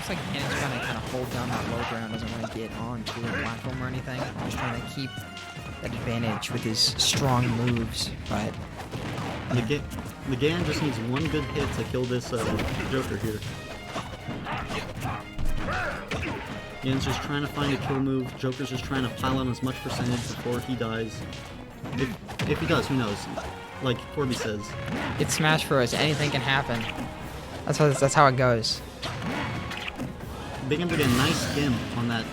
looks like Cannon's trying to kind of hold down that low ground, doesn't want to get onto a platform or anything. Just trying to keep that advantage with his strong moves, but... The Gan just needs one good hit to kill this Joker here. Gan's just trying to find a kill move. Joker's just trying to pile on as much percentage before he dies. If he does, who knows? Like Corby says. It's Smash Bros. Anything can happen. That's how it goes. Big M to get a nice gimp on that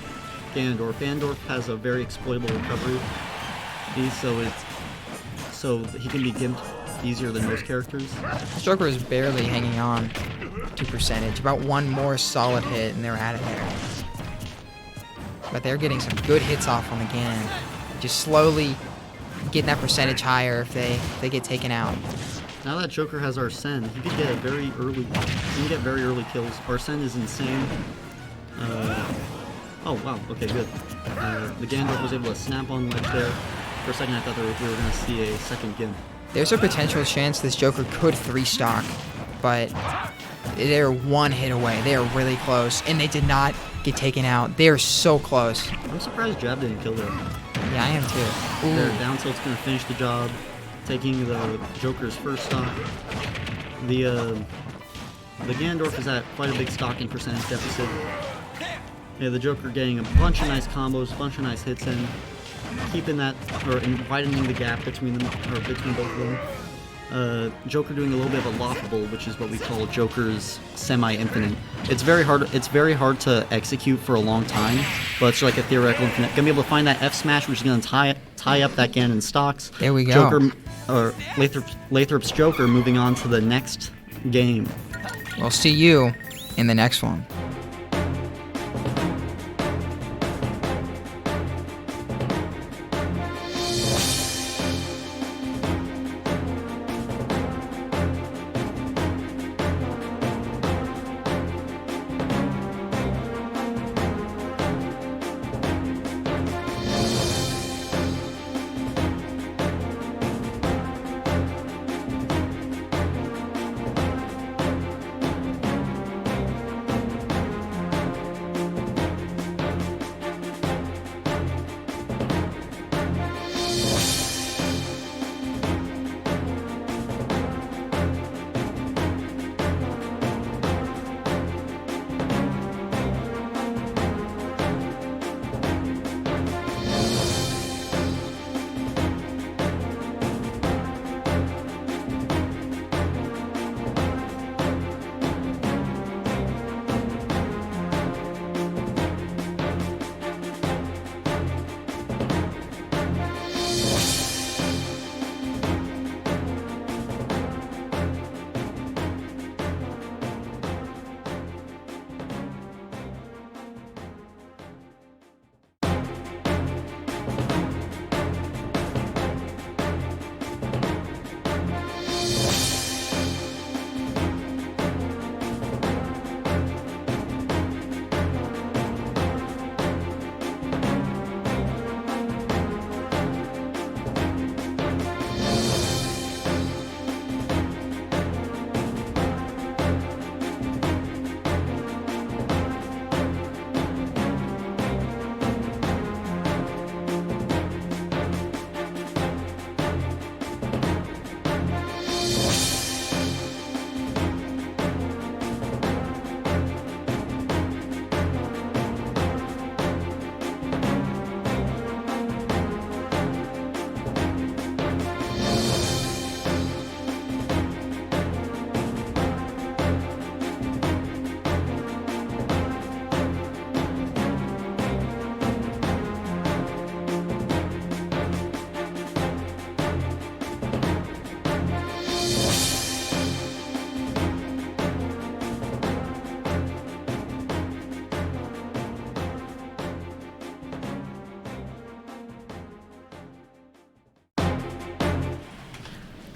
Ganondorf. Ganondorf has a very exploitable recovery, so he can be gimped easier than most characters. Joker is barely hanging on to percentage. About one more solid hit and they're out of there. But they're getting some good hits off on the Ganon. Just slowly getting that percentage higher if they get taken out. Now that Joker has Arsene, he could get very early kills. Arsene is insane. Oh wow, okay, good. The Ganondorf was able to snap on ledge there. For a second I thought we were going to see a second gimp. There's a potential chance this Joker could 3-stock, but they're one hit away. They are really close, and they did not get taken out. They are so close. I'm surprised Jab didn't kill them. Yeah, I am too. Ooh. Their down tilt's going to finish the job, taking the Joker's first stock. The Ganondorf is at quite a big stocking percentage deficit. Yeah, the Joker getting a bunch of nice combos, a bunch of nice hits in, keeping that, or widening the gap between them, or between both of them. Joker doing a little bit of a lockable, which is what we call Joker's semi-infinite. It's very hard to execute for a long time, but it's like a theoretical infinite. Gonna be able to find that F smash, which is gonna tie up that Ganon stocks. There we go. Joker, or Lathrop's Joker moving on to the next game. We'll see you in the next one.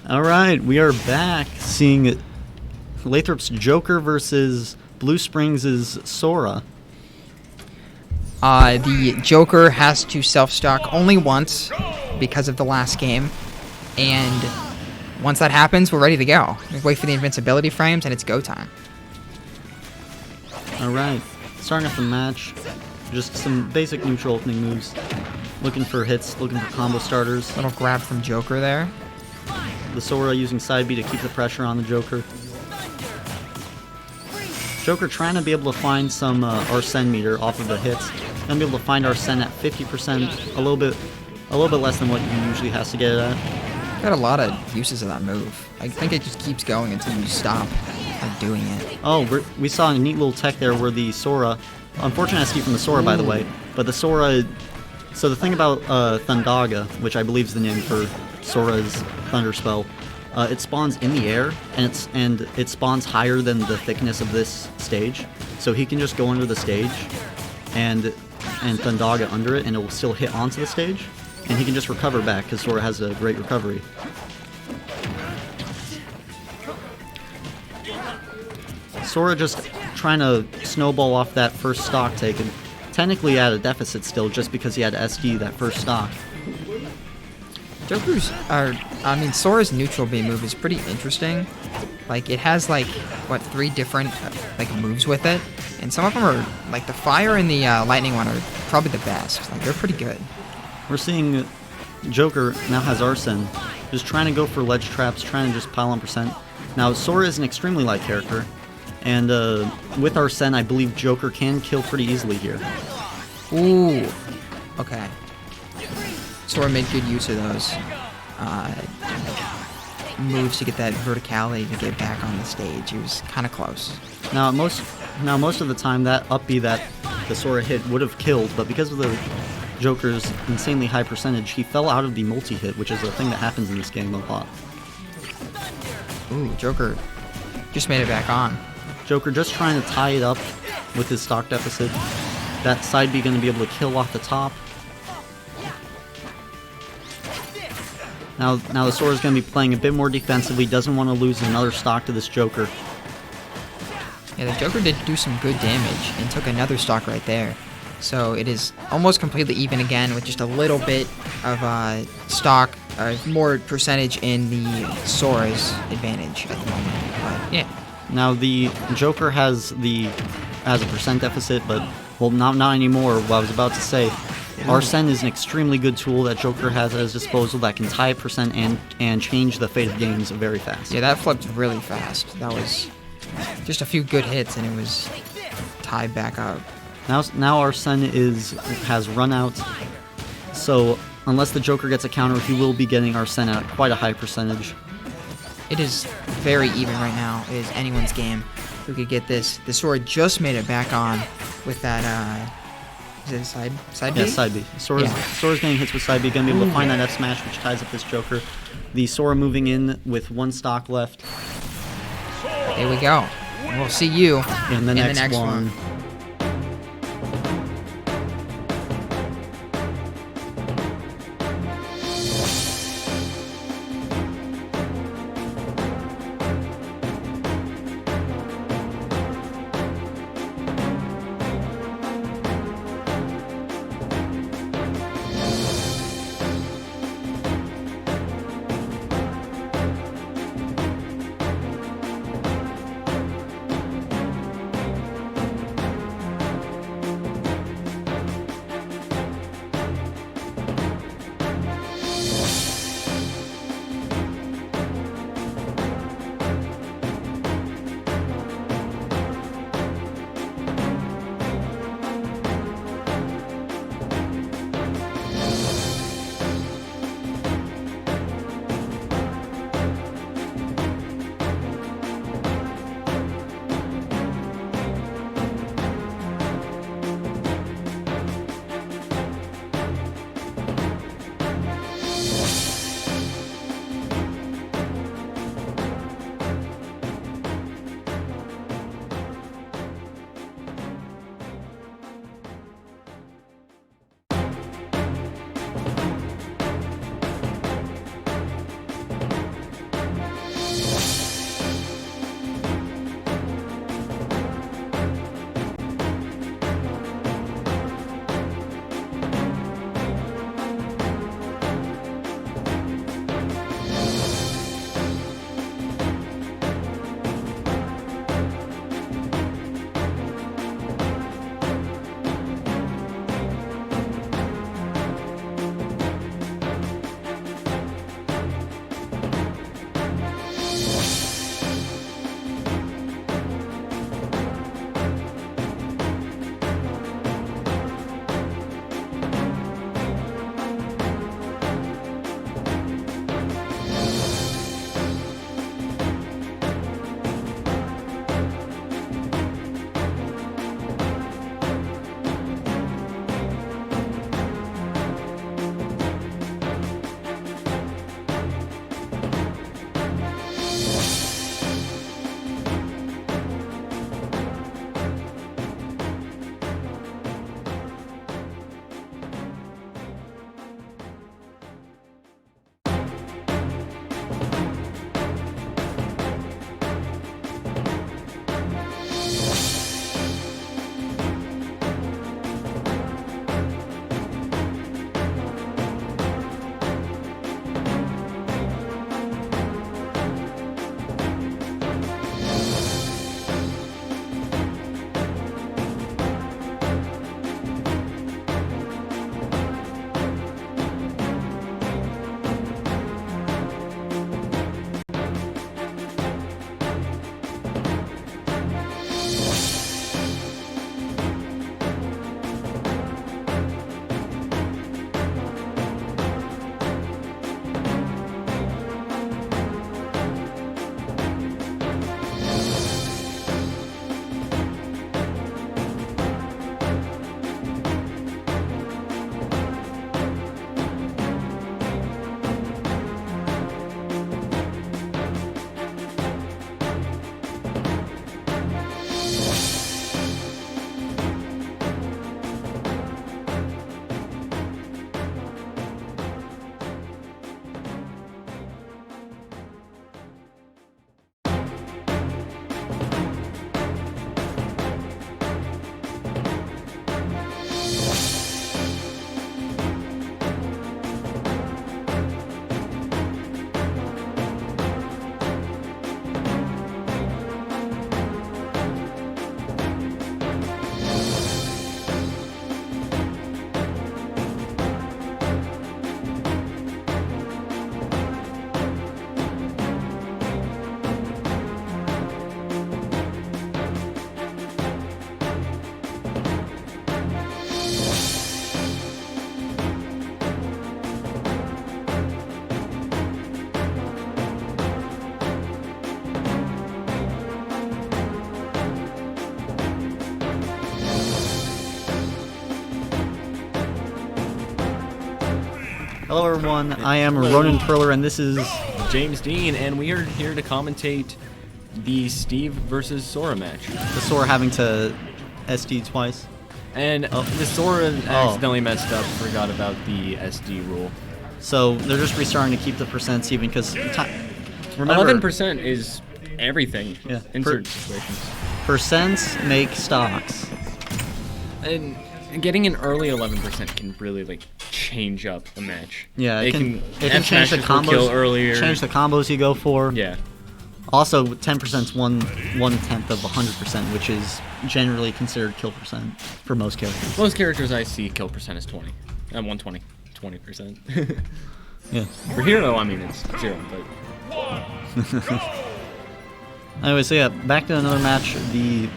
Alright, we are back seeing Lathrop's Joker versus Blue Springs' Sora. The Joker has to self-stock only once because of the last game, and once that happens, we're ready to go. Just wait for the invincibility frames, and it's go time. Alright, starting off the match, just some basic neutral opening moves. Looking for hits, looking for combo starters. Little grab from Joker there. The Sora using side B to keep the pressure on the Joker. Joker trying to be able to find some Arsene meter off of the hits. Gonna be able to find Arsene at 50%, a little bit less than what he usually has to get it at. Got a lot of uses of that move. I think it just keeps going until you stop doing it. Oh, we saw a neat little tech there where the Sora, unfortunate ST from the Sora by the way, but the Sora, so the thing about Thundaga, which I believe is the name for Sora's Thunder Spell, it spawns in the air, and it spawns higher than the thickness of this stage, so he can just go under the stage, and Thundaga under it, and it will still hit onto the stage, and he can just recover back, because Sora has a great recovery. Sora just trying to snowball off that first stock taken. Technically at a deficit still, just because he had SD that first stock. Sora's neutral B move is pretty interesting. Like, it has, like, what, 3 different, like, moves with it. And some of them are, like, the fire and the lightning one are probably the best. Like, they're pretty good. We're seeing Joker now has Arsene, just trying to go for ledge traps, trying to just pile on percent. Now, Sora is an extremely light character, and with Arsene, I believe Joker can kill pretty easily here. Ooh. Okay. Sora made good use of those moves to get that verticality to get back on the stage. It was kind of close. Now most of the time that up B that the Sora hit would have killed, but because of the Joker's insanely high percentage, he fell out of the multi-hit, which is a thing that happens in this game a lot. Ooh, Joker just made it back on. Joker just trying to tie it up with his stock deficit. That side B going to be able to kill off the top. Now the Sora's going to be playing a bit more defensively, doesn't want to lose another stock to this Joker. Yeah, the Joker did do some good damage and took another stock right there. So it is almost completely even again with just a little bit of stock, more percentage in the Sora's advantage at the moment. But yeah. Now the Joker has a percent deficit, but well, not anymore. What I was about to say, Arsene is an extremely good tool that Joker has at his disposal that can tie percent and change the fate of games very fast. Yeah, that flipped really fast. That was just a few good hits and it was tied back up. Now Arsene has run out, so unless the Joker gets a counter, he will be getting Arsene at quite a high percentage. It is very even right now. It is anyone's game who could get this. The Sora just made it back on with that, is it side B? Yeah, side B. Sora's getting hits with side B, going to be able to find that F smash, which ties up this Joker. The Sora moving in with 1 stock left. There we go. We'll see you in the next one. Hello everyone, I am Ronan Perler, and this is... James Dean, and we are here to commentate the Steve versus Sora match. The Sora having to SD twice. And the Sora accidentally messed up, forgot about the SD rule. So they're just restarting to keep the percents even, because... Remember, 11% is everything in certain situations. Percents make stocks. And getting an early 11% can really, like, change up a match. Yeah, it can change the combos. Kill combos. Earlier. Change the combos you go for. Yeah. Also, 10% is one tenth of 100%, which is generally considered kill percent for most characters. Most characters I see kill percent is 20. 120. 20%. Yeah. For Hero, I mean, it's 0, but... Anyway, so yeah, back to another match. The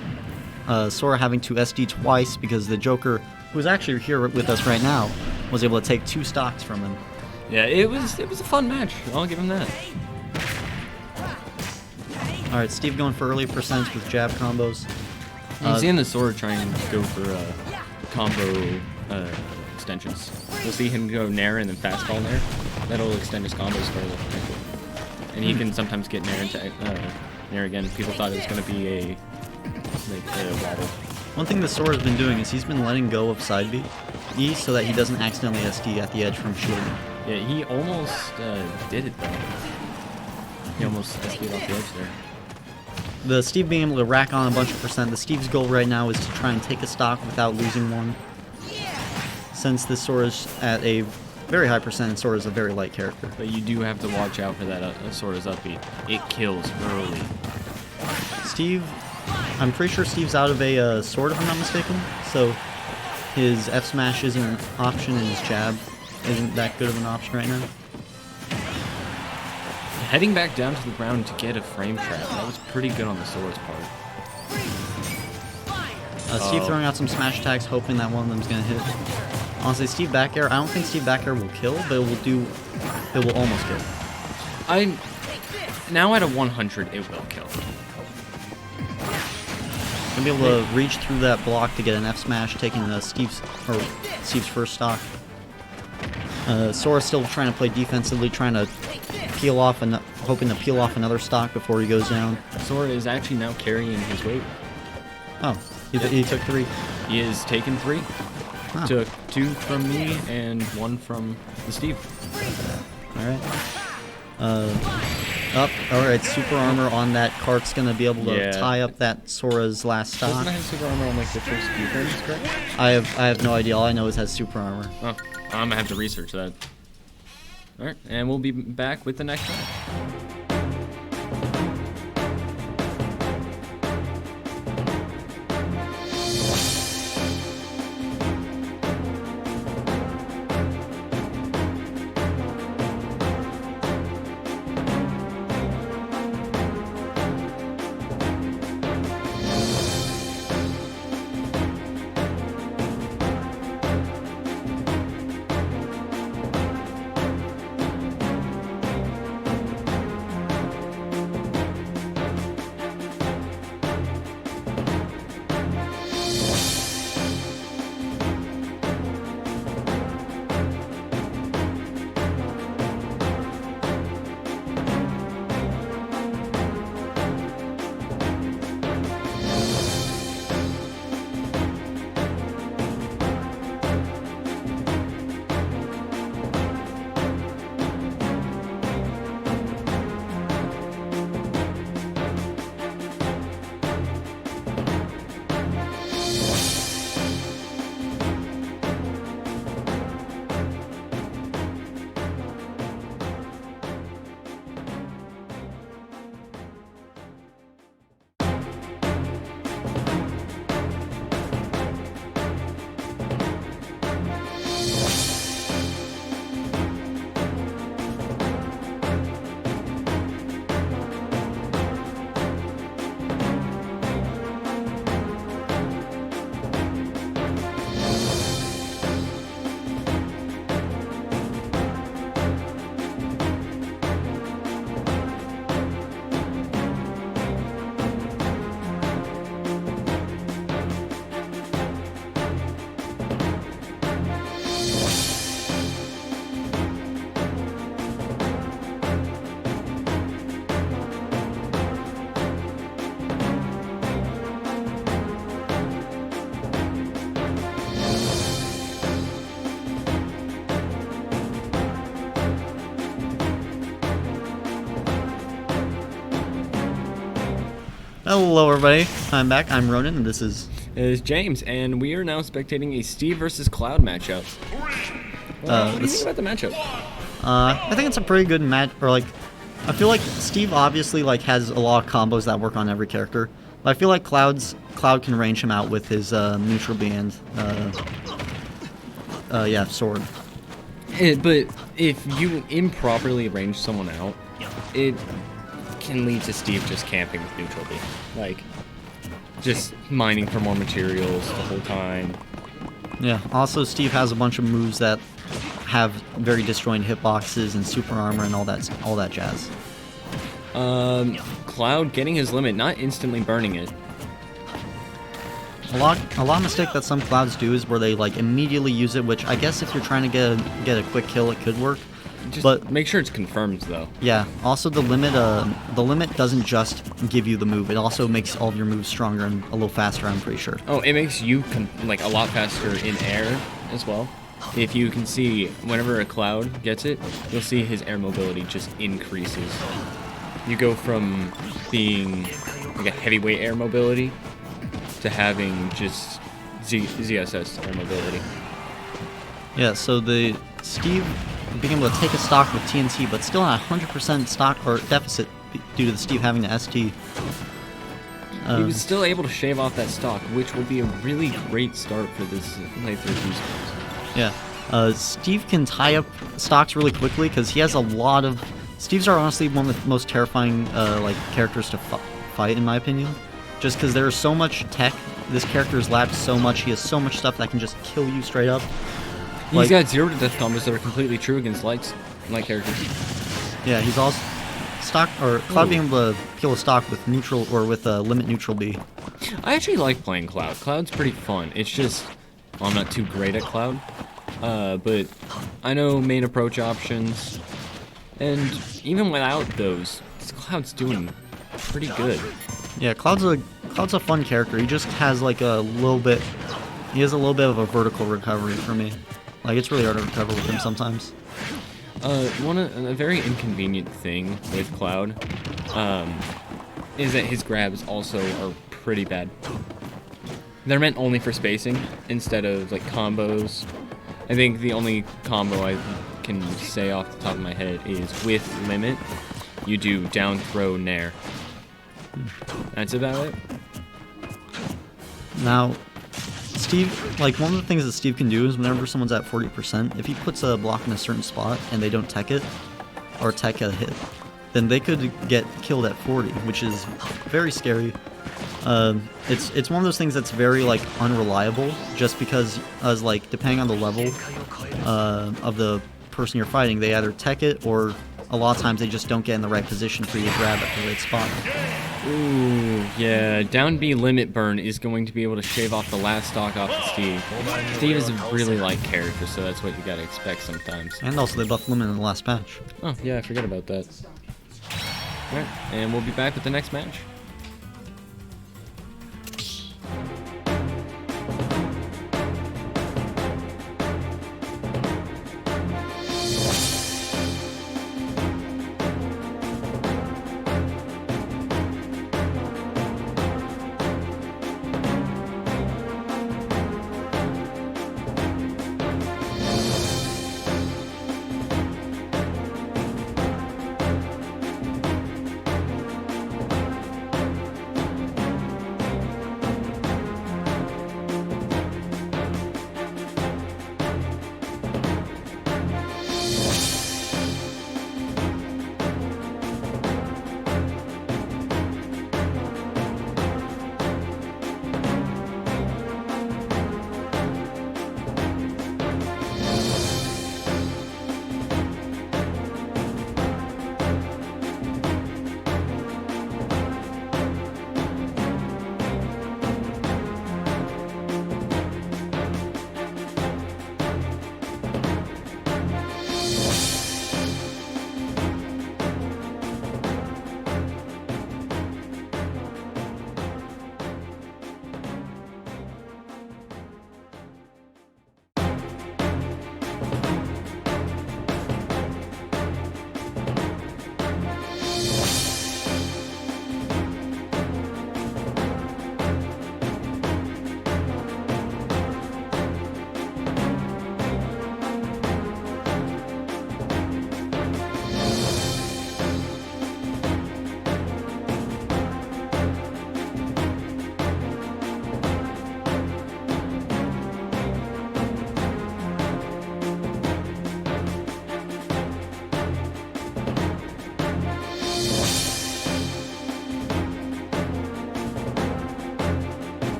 Sora having to SD twice because the Joker, who's actually here with us right now, was able to take 2 stocks from him. Yeah, it was a fun match. I'll give him that. All right, Steve going for early percents with jab combos. You've seen the Sora trying to go for combo extensions. You'll see him go Nair and then fastball Nair. That'll extend his combos further. And he can sometimes get Nair into Nair again. People thought it was going to be a wobble. One thing the Sora's been doing is he's been letting go of side B so that he doesn't accidentally SD at the edge from shielding. Yeah, he almost did it though. He almost SD'd off the edge there. The Steve being able to rack on a bunch of percent. The Steve's goal right now is to try and take a stock without losing one. Since this Sora's at a very high percent, and Sora's a very light character. But you do have to watch out for that Sora's upbeat. It kills early. Steve, I'm pretty sure Steve's out of a sword if I'm not mistaken. So his F smash isn't an option and his jab isn't that good of an option right now. Heading back down to the ground to get a frame trap, that was pretty good on the Sora's part. Steve throwing out some smash attacks, hoping that one of them's gonna hit. Honestly, Steve back air, I don't think Steve back air will kill, but it will almost kill. Now at a 100, it will kill. Gonna be able to reach through that block to get an F smash, taking Steve's first stock. Sora's still trying to play defensively, trying to peel off and hoping to peel off another stock before he goes down. Sora is actually now carrying his weight. Oh, he took 3. He has taken 3. Wow. Took 2 from me and 1 from the Steve. Alright. Alright, super armor on that cart's gonna be able to tie up that Sora's last stock. Doesn't it have super armor on like the first few frames, correct? I have no idea. All I know is it has super armor. Oh, I'm gonna have to research that. Alright, and we'll be back with the next one. Hello, everybody. I'm back. I'm Ronan, and this is... It is James, and we are now spectating a Steve versus Cloud matchup. What do you think about the matchup? I think it's a pretty good match. Or like, I feel like Steve obviously like has a lot of combos that work on every character. But I feel like Cloud can range him out with his neutral band. Yeah, sword. But if you improperly range someone out, it can lead to Steve just camping with neutral B. Like, just mining for more materials the whole time. Yeah. Also, Steve has a bunch of moves that have very disjointed hitboxes and super armor and all that jazz. Cloud getting his limit, not instantly burning it. A lot of mistake that some Clouds do is where they like immediately use it, which I guess if you're trying to get a quick kill, it could work. But make sure it's confirmed though. Yeah. Also, the limit doesn't just give you the move; it also makes all of your moves stronger and a little faster. I'm pretty sure. Oh, it makes you like a lot faster in air as well. If you can see, whenever a Cloud gets it, you'll see his air mobility just increases. You go from being like a heavyweight air mobility to having just ZSS air mobility. Yeah. So the Steve being able to take a stock with TNT, but still at 100% stock or deficit due to the Steve having the ST. He was still able to shave off that stock, which will be a really great start for this playthrough of Esports. Yeah. Steve can tie up stocks really quickly because he has a lot of... Steves are honestly one of the most terrifying like characters to fight, in my opinion. Just because there's so much tech. This character is lapped so much. He has so much stuff that can just kill you straight up. He's got 0 to death combos that are completely true against light characters. Yeah, he's also Cloud being able to kill a stock with neutral or with limit neutral B. I actually like playing Cloud. Cloud's pretty fun. It's just I'm not too great at Cloud, but I know main approach options, and even without those, Cloud's doing pretty good. Yeah, Cloud's a fun character. He just has like a little bit. He has a little bit of a vertical recovery for me. Like, it's really hard to recover with him sometimes. A very inconvenient thing with Cloud is that his grabs also are pretty bad. They're meant only for spacing instead of like combos. I think the only combo I can say off the top of my head is with limit, you do down throw nair. That's about it. Now, Steve, like, one of the things that Steve can do is whenever someone's at 40%, if he puts a block in a certain spot and they don't tech it, or tech a hit, then they could get killed at 40, which is very scary. It's one of those things that's very, like, unreliable, just because, as like, depending on the level of the person you're fighting, they either tech it, or a lot of times they just don't get in the right position for you to grab at the right spot. Ooh, yeah, down B limit burn is going to be able to shave off the last stock off of Steve. Steve is a really light character, so that's what you gotta expect sometimes. And also they buffed limit in the last patch. Oh, yeah, I forgot about that. Alright, and we'll be back with the next match.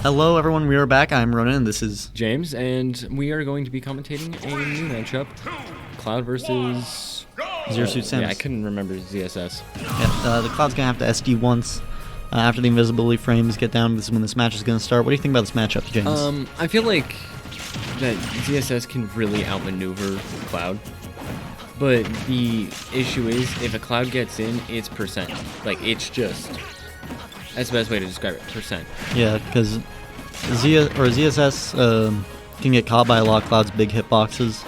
Hello, everyone. We are back. I'm Ronan, and this is James, and we are going to be commentating a new matchup, Cloud versus Zero Suit Samus. Yeah, I couldn't remember ZSS. Yeah, the Cloud's gonna have to SD once after the invisibility frames get down. This is when this match is gonna start. What do you think about this matchup, James? I feel like that ZSS can really outmaneuver Cloud, but the issue is if a Cloud gets in, it's percent. Like it's just that's the best way to describe it. Percent. Yeah, because ZSS can get caught by a lot of Cloud's big hitboxes.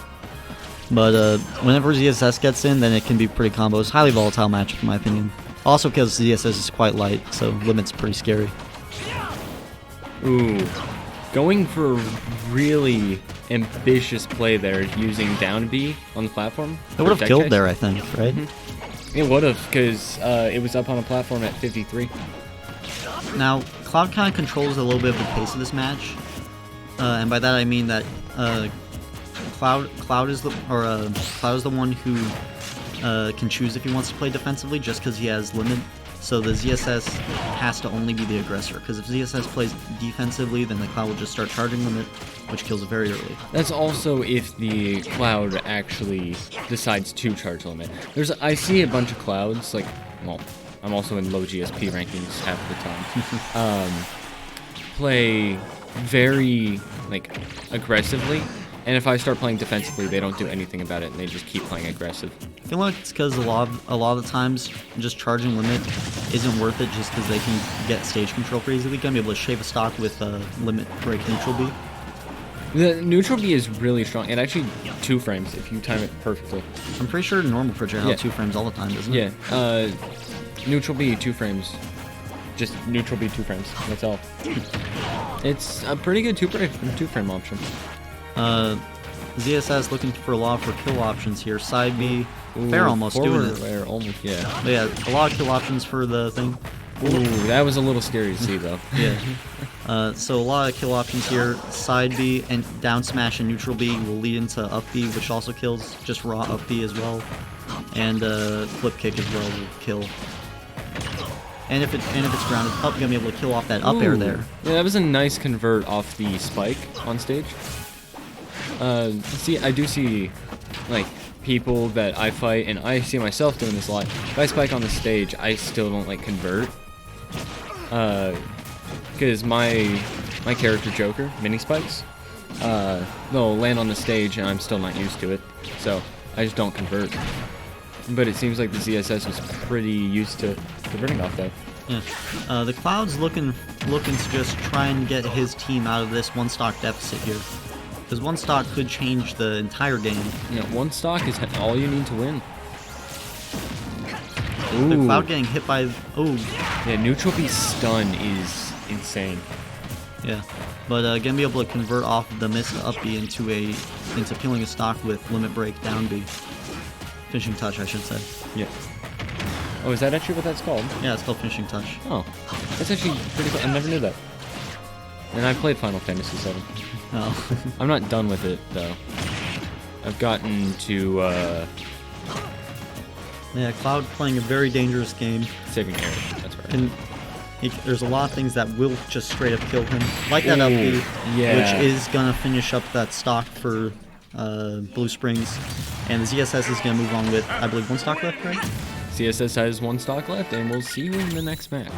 But whenever ZSS gets in, then it can be pretty combos. Highly volatile matchup, in my opinion. Also because ZSS is quite light, so Limit's pretty scary. Ooh. Going for a really ambitious play there, using down B on the platform. It would have killed there, I think, right? Mm-hmm. It would have, because it was up on a platform at 53. Now, Cloud kind of controls a little bit of the pace of this match, and by that I mean that Cloud is the one who can choose if he wants to play defensively, just because he has limit. So the ZSS has to only be the aggressor, because if ZSS plays defensively, then the Cloud will just start charging limit, which kills it very early. That's also if the Cloud actually decides to charge limit. I see a bunch of Clouds, like, well, I'm also in low GSP rankings half the time, play very, like, aggressively, and if I start playing defensively, they don't do anything about it, and they just keep playing aggressive. I feel like it's because a lot of the times, just charging limit isn't worth it, just because they can get stage control pretty easily. Gonna be able to shave a stock with limit break neutral B. The neutral B is really strong, and actually 2 frames if you time it perfectly. I'm pretty sure normal projectile 2 frames all the time, doesn't it? Yeah, neutral B 2 frames. Just neutral B 2 frames. That's all. It's a pretty good 2 frame option. ZSS looking for a lot for kill options here. Side B, fair almost doing it. Fair, almost, yeah. But yeah, a lot of kill options for the thing. Ooh, that was a little scary to see though. Yeah. So a lot of kill options here. Side B and down smash and neutral B will lead into up B, which also kills. Just raw up B as well, and flip kick as well will kill. And if it's grounded up, you're gonna be able to kill off that up air there. Yeah, that was a nice convert off the spike on stage. I do see, like, people that I fight, and I see myself doing this a lot. If I spike on the stage, I still don't, like, convert. Because my character Joker, mini spikes, they'll land on the stage, and I'm still not used to it. So, I just don't convert. But it seems like the ZSS was pretty used to converting off that. Yeah. The Cloud's looking to just try and get his team out of this 1 stock deficit here. Because 1 stock could change the entire game. Yeah, 1 stock is all you need to win. The Cloud getting hit by... Oh. Yeah, neutral B stun is insane. Yeah. But gonna be able to convert off the missed up B into killing a stock with limit break down B. Finishing touch, I should say. Yeah. Oh, is that actually what that's called? Yeah, it's called finishing touch. Oh. That's actually pretty cool. I never knew that. And I played Final Fantasy VII. Oh. I'm not done with it, though. I've gotten to, Yeah, Cloud playing a very dangerous game. saving Air. That's right. There's a lot of things that will just straight up kill him. Like that up B, yeah. which is gonna finish up that stock for Blue Springs. And the ZSS is gonna move on with, I believe, 1 stock left, right? CSS has 1 stock left, and we'll see you in the next match.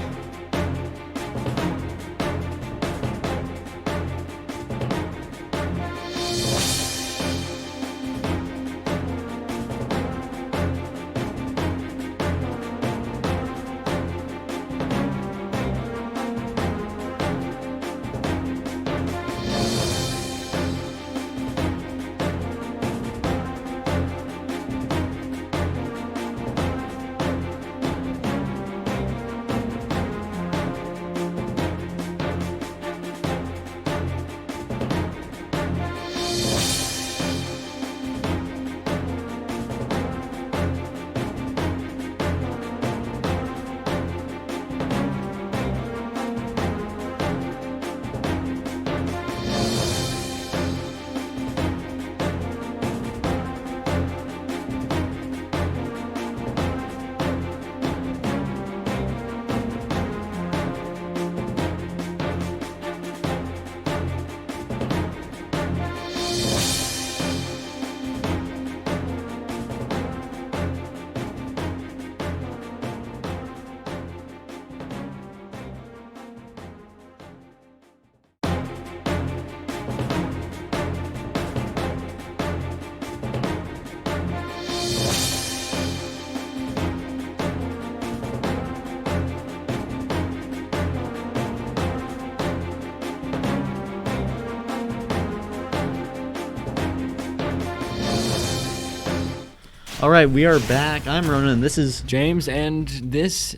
All right, we are back. I'm Ronan, and this is James, and this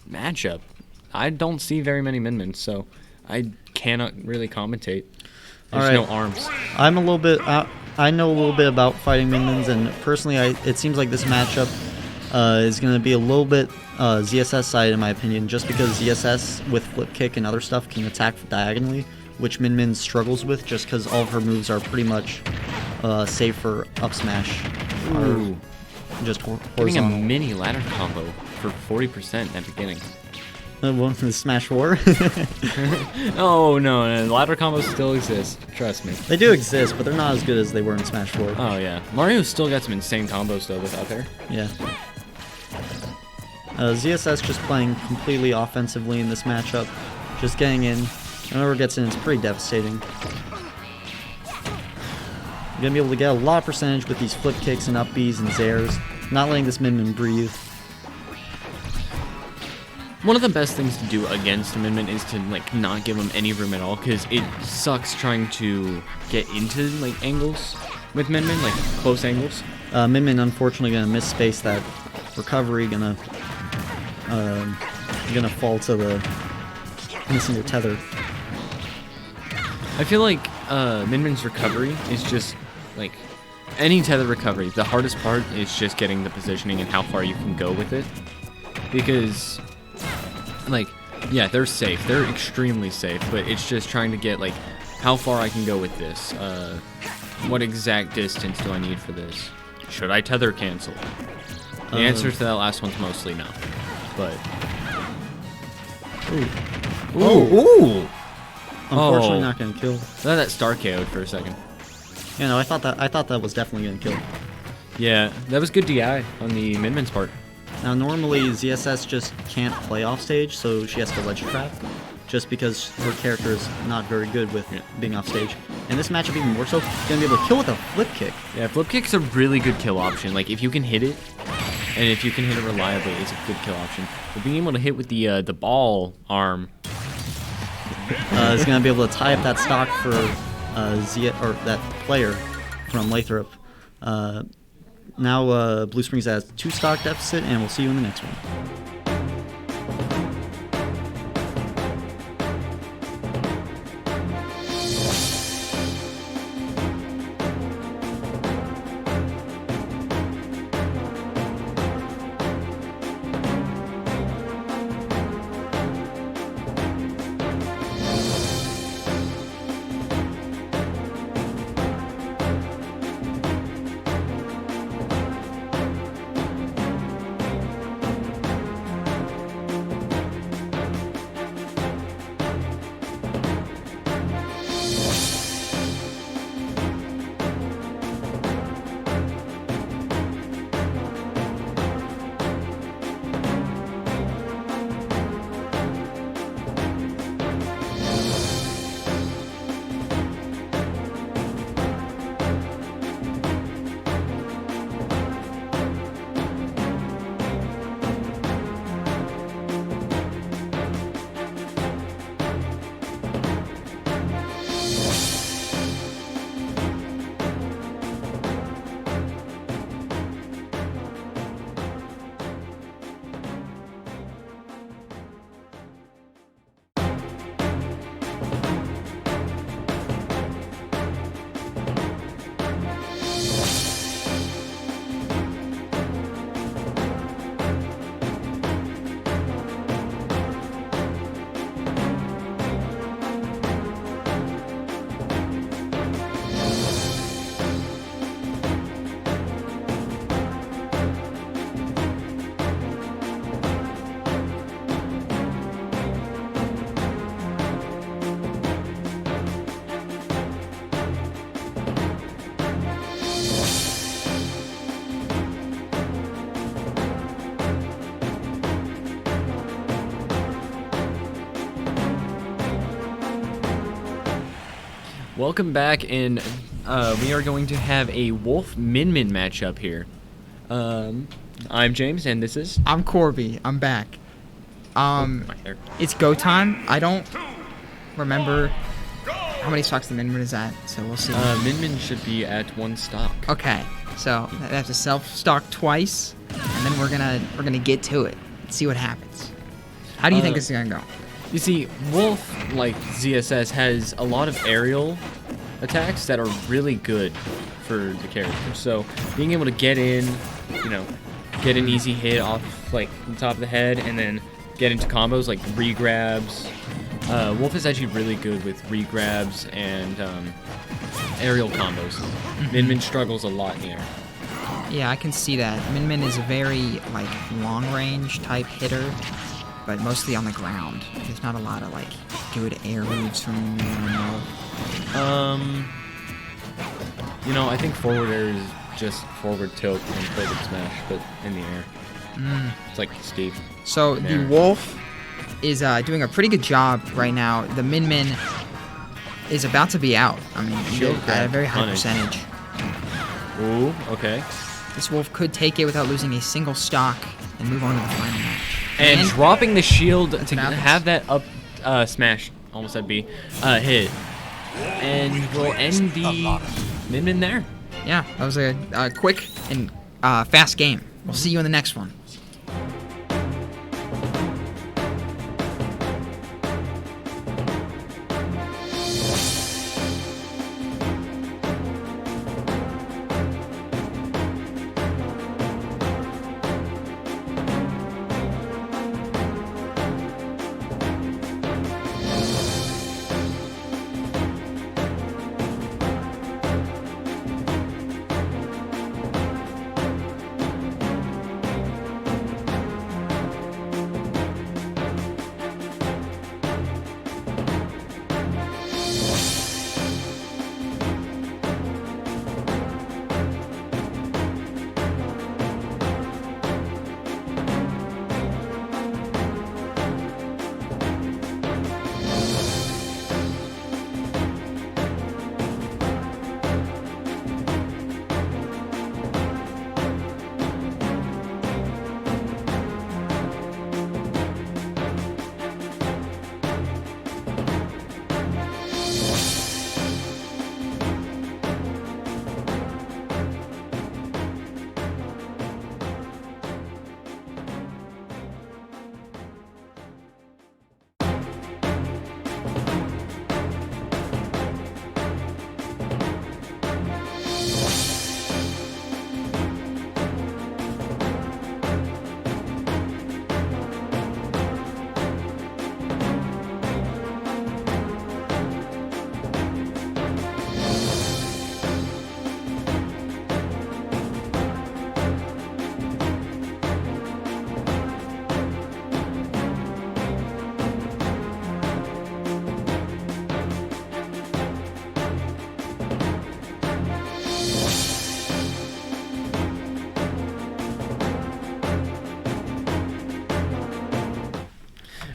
matchup, I don't see very many Min-Mins, so I cannot really commentate. There's All no right. arms. I'm a little bit. I know a little bit about fighting Min-Mins, and personally, it seems like this matchup is going to be a little bit ZSS side in my opinion, just because ZSS with flip kick and other stuff can attack diagonally, which Min-Min struggles with, just because all of her moves are pretty much safe for up smash. Ooh. Just Getting a horizontal. mini ladder combo for 40% at the beginning. One from the Smash 4. Oh no, ladder combos still exist. Trust me. They do exist, but they're not as good as they were in Smash 4. Oh yeah, Mario's still got some insane combos though out there. Yeah. ZSS just playing completely offensively in this matchup. Just getting in. Whoever gets in is pretty devastating. You're going to be able to get a lot of percentage with these flip kicks and up Bs and Zairs. Not letting this Min-Min breathe. One of the best things to do against a Min-Min is to like not give them any room at all, because it sucks trying to get into like angles with Min-Min, like close angles. Min-Min unfortunately going to miss space that recovery, gonna fall to the missing your tether. I feel like Min-Min's recovery is just like any tether recovery. The hardest part is just getting the positioning and how far you can go with it, because like, yeah, they're safe. They're extremely safe, but it's just trying to get, like, how far I can go with this. What exact distance do I need for this? Should I tether cancel? The answer to that last one's mostly no. But... Ooh. Ooh! Unfortunately, Oh. not going to kill. Thought that star KO'd for a second. Yeah, no, I thought that was definitely going to kill. Yeah, that was good DI on the Min-Min's part. Now, normally ZSS just can't play off stage, so she has to ledge trap, just because her character is not very good with being off stage. And this matchup even more so, gonna be able to kill with a flip kick. Yeah, flip kick's a really good kill option. Like, if you can hit it, and if you can hit it reliably, it's a good kill option. But being able to hit with the ball arm Is gonna be able to tie up that stock for that player from Lathrop. Now Blue Springs has 2 stock deficit, and we'll see you in the next one. Welcome back, and we are going to have a Wolf Min-Min matchup here. I'm James, and this is... I'm Corby. I'm back. my hair. It's go time. I don't remember How many stocks the Min Min is at? So we'll see. Min Min should be at 1 stock. Okay, so they have to self-stock twice, and then we're gonna get to it. See what happens. How do you think this is gonna go? You see, Wolf, like ZSS, has a lot of aerial attacks that are really good for the character. So being able to get in, get an easy hit off like the top of the head, and then get into combos like re-grabs. Wolf is actually really good with re-grabs and aerial combos. Min Min struggles a lot in the air. Yeah, I can see that. Min Min is a very like long-range type hitter, but mostly on the ground. There's not a lot of like good air moves from Min Min. I think forward air is just forward tilt and forward smash, but in the air. It's like Steve. So the Wolf is doing a pretty good job right now. The Min Min is about to be out. I mean, at a very high percentage. Ooh, okay. This Wolf could take it without losing a single stock and move on to the final match. And dropping the shield to happens. have that up smash, almost said B, hit. And we'll end the Min Min there. Yeah, that was a quick and fast game. We'll see you in the next one.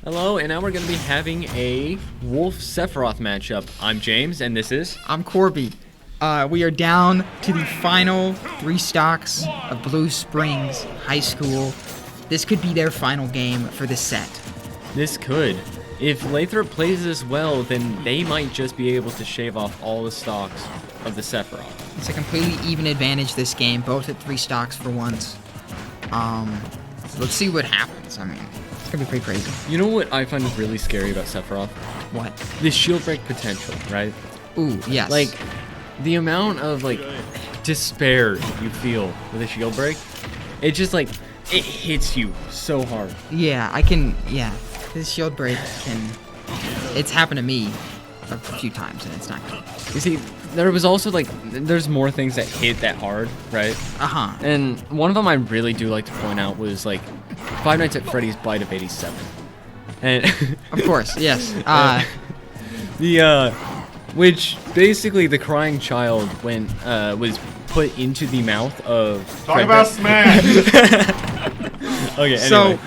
Hello, and now we're going to be having a Wolf Sephiroth matchup. I'm James, and this is... I'm Corby. We are down to the final 3 stocks of Blue Springs High School. This could be their final game for this set. This could. If Lathrop plays this well, then they might just be able to shave off all the stocks of the Sephiroth. It's a completely even advantage this game, both at 3 stocks for once. So let's see what happens. I mean, it's gonna be pretty crazy. You know what I find really scary about Sephiroth? What? The shield break potential, right? Ooh, yes. Like, the amount of, like, despair you feel with a shield break, it just, like, it hits you so hard. Yeah, this shield break it's happened to me a few times, and it's not good. You see, there was also, like, there's more things that hit that hard, right? Uh-huh. And one of them I really do like to point out was, like, Five Nights at Freddy's Bite of 87. And of course, yes. Which basically the crying child was put into the mouth of... Talk about Smash! Okay, anyway. So,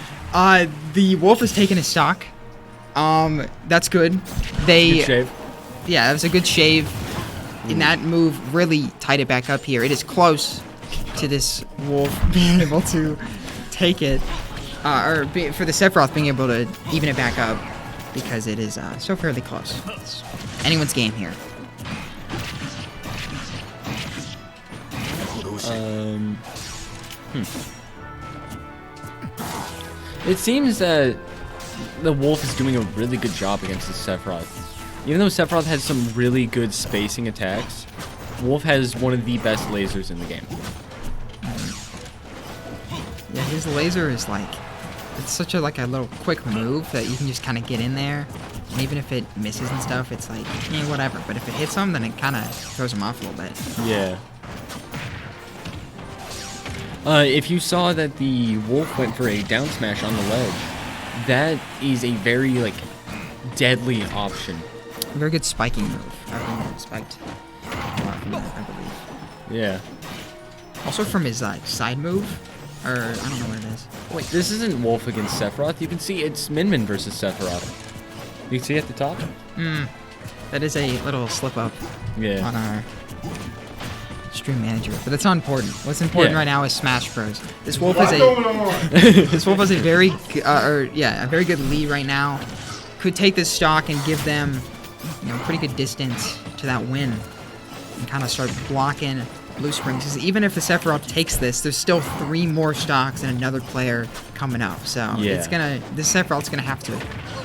the wolf has taken his stock. That's good. Good shave. Yeah, that was a good shave. And that move really tied it back up here. It is close to this wolf being able to take it. For the Sephiroth being able to even it back up. because it is so fairly close. It's anyone's game here. It seems that the Wolf is doing a really good job against the Sephiroth. Even though Sephiroth has some really good spacing attacks, Wolf has one of the best lasers in the game. Yeah, his laser is like, it's such a little quick move that you can just kind of get in there, and even if it misses and stuff, it's like, whatever. But if it hits him, then it kind of throws him off a little bit. Yeah. If you saw that the Wolf went for a down smash on the ledge, that is a very, deadly option. Very good spiking move. Everyone spiked a lot from that, I believe. Yeah. Also from his side move, or I don't know what it is. Wait, this isn't Wolf against Sephiroth. You can see it's Min Min versus Sephiroth. You can see at the top? That is a little slip up Yeah. on our stream manager, but that's not important. What's important Yeah. right now is Smash Bros. This Wolf is this Wolf has a very a very good lead right now. Could take this stock and give them pretty good distance to that win, and kind of start blocking Blue Springs. Because even if the Sephiroth takes this, there's still 3 more stocks and another player coming up. So Yeah. this Sephiroth's gonna have to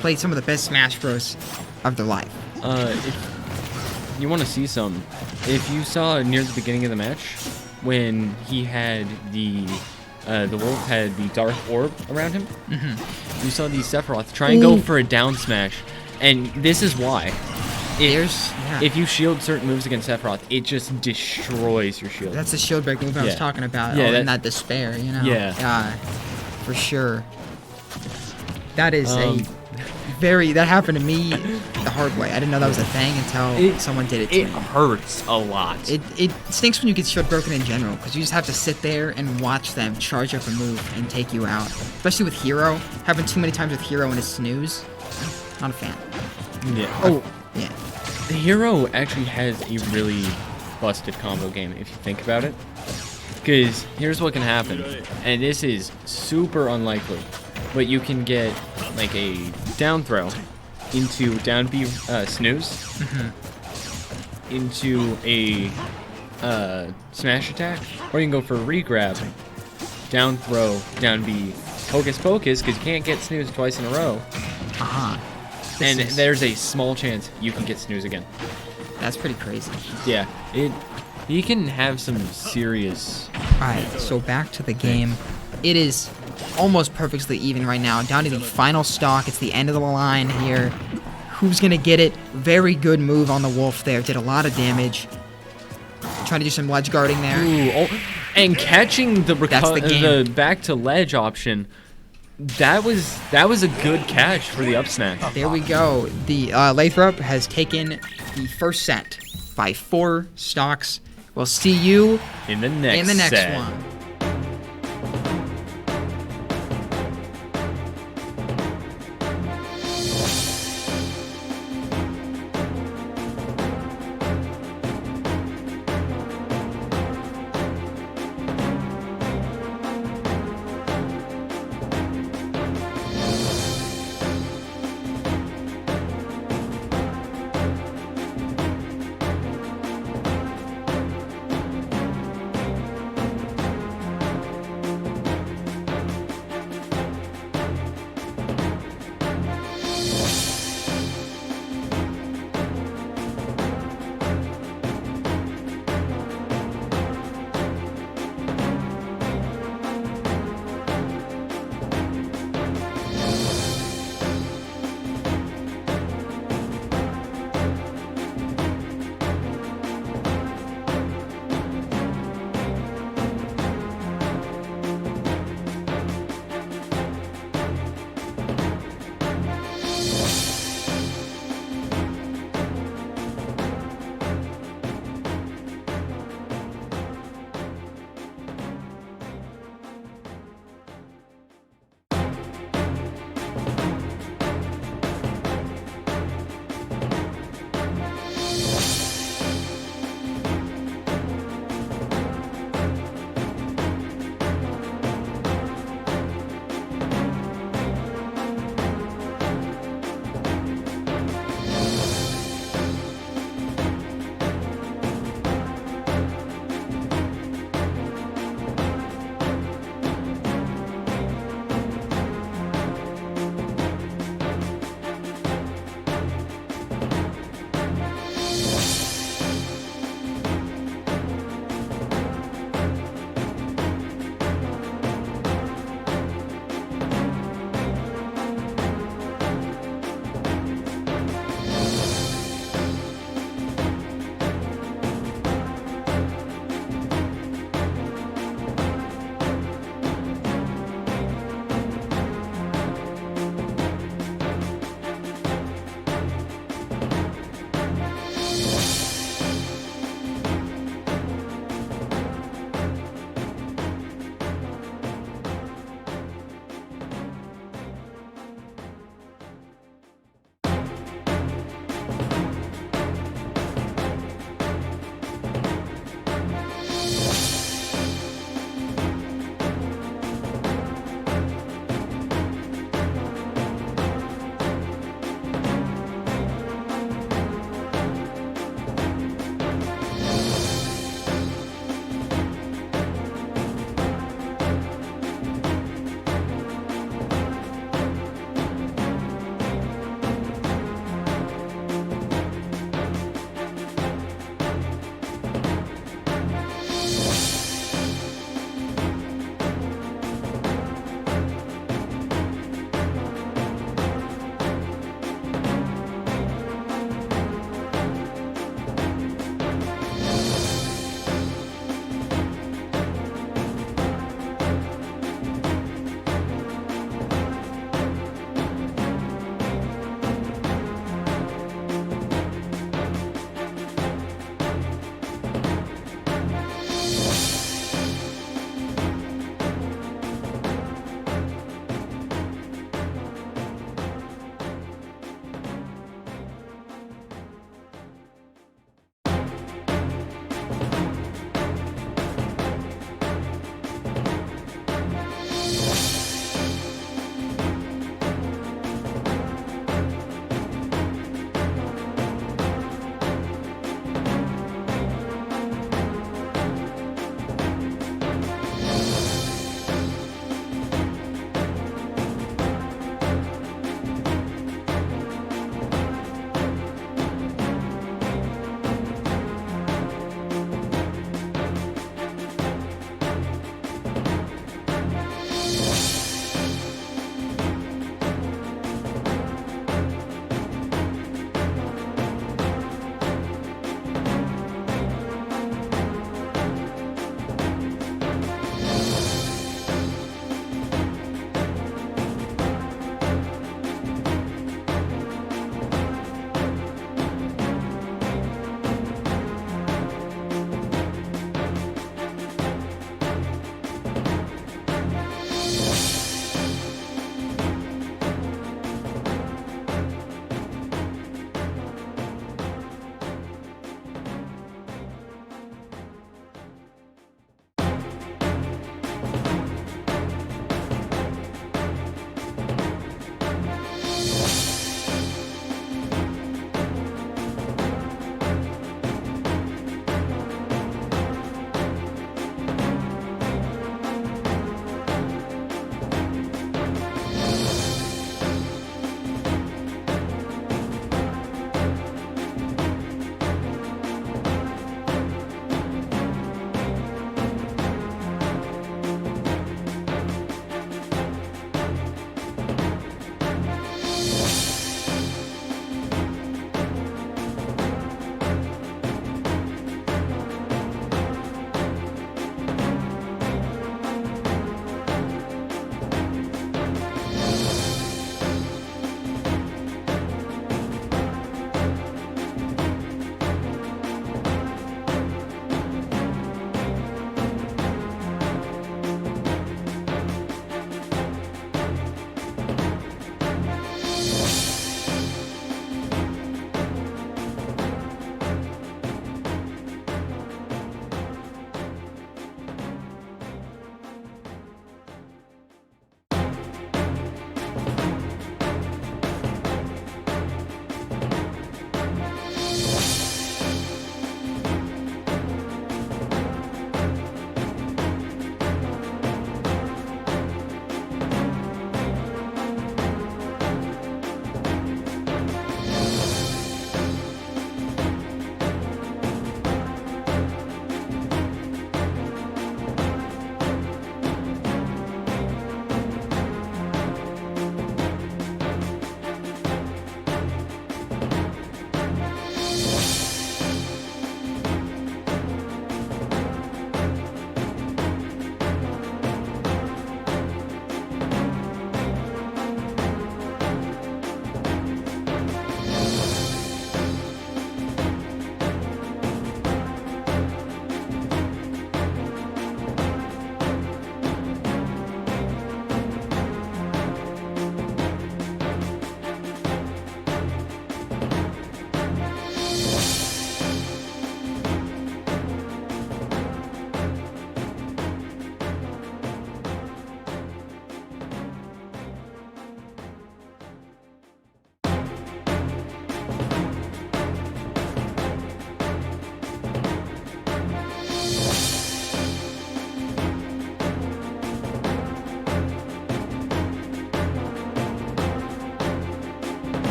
play some of the best Smash Bros of their life. If you want to see some, if you saw near the beginning of the match when he had the Wolf had the dark orb around him, you saw the Sephiroth try and go for a down smash, and this is why. If you shield certain moves against Sephiroth, it just destroys your shield. That's the shield break move I was talking about. Yeah, and that despair, Yeah. For sure. That is that happened to me the hard way. I didn't know that was a thing until someone did it to me. It hurts a lot. It stinks when you get shield broken in general, because you just have to sit there and watch them charge up a move and take you out. Especially with Hero. Happened too many times with Hero and his snooze. Not a fan. Yeah. Yeah. The Hero actually has a really busted combo game if you think about it. Because here's what can happen, and this is super unlikely, but you can get a down throw into down B snooze, into a smash attack, or you can go for a regrab, down throw, down B, hocus pocus, because you can't get snooze twice in a row. And there's a small chance you can get snooze again. That's pretty crazy. Yeah, he can have some serious. Alright, so back to the game. It is almost perfectly even right now. Down to the final stock. It's the end of the line here. Who's going to get it? Very good move on the Wolf there. Did a lot of damage. Trying to do some ledge guarding there. Ooh, and catching the game. back to ledge option. That was a good catch for the up smash. There we go. The Lathrop has taken the first set by 4 stocks. We'll see you in the next set. one.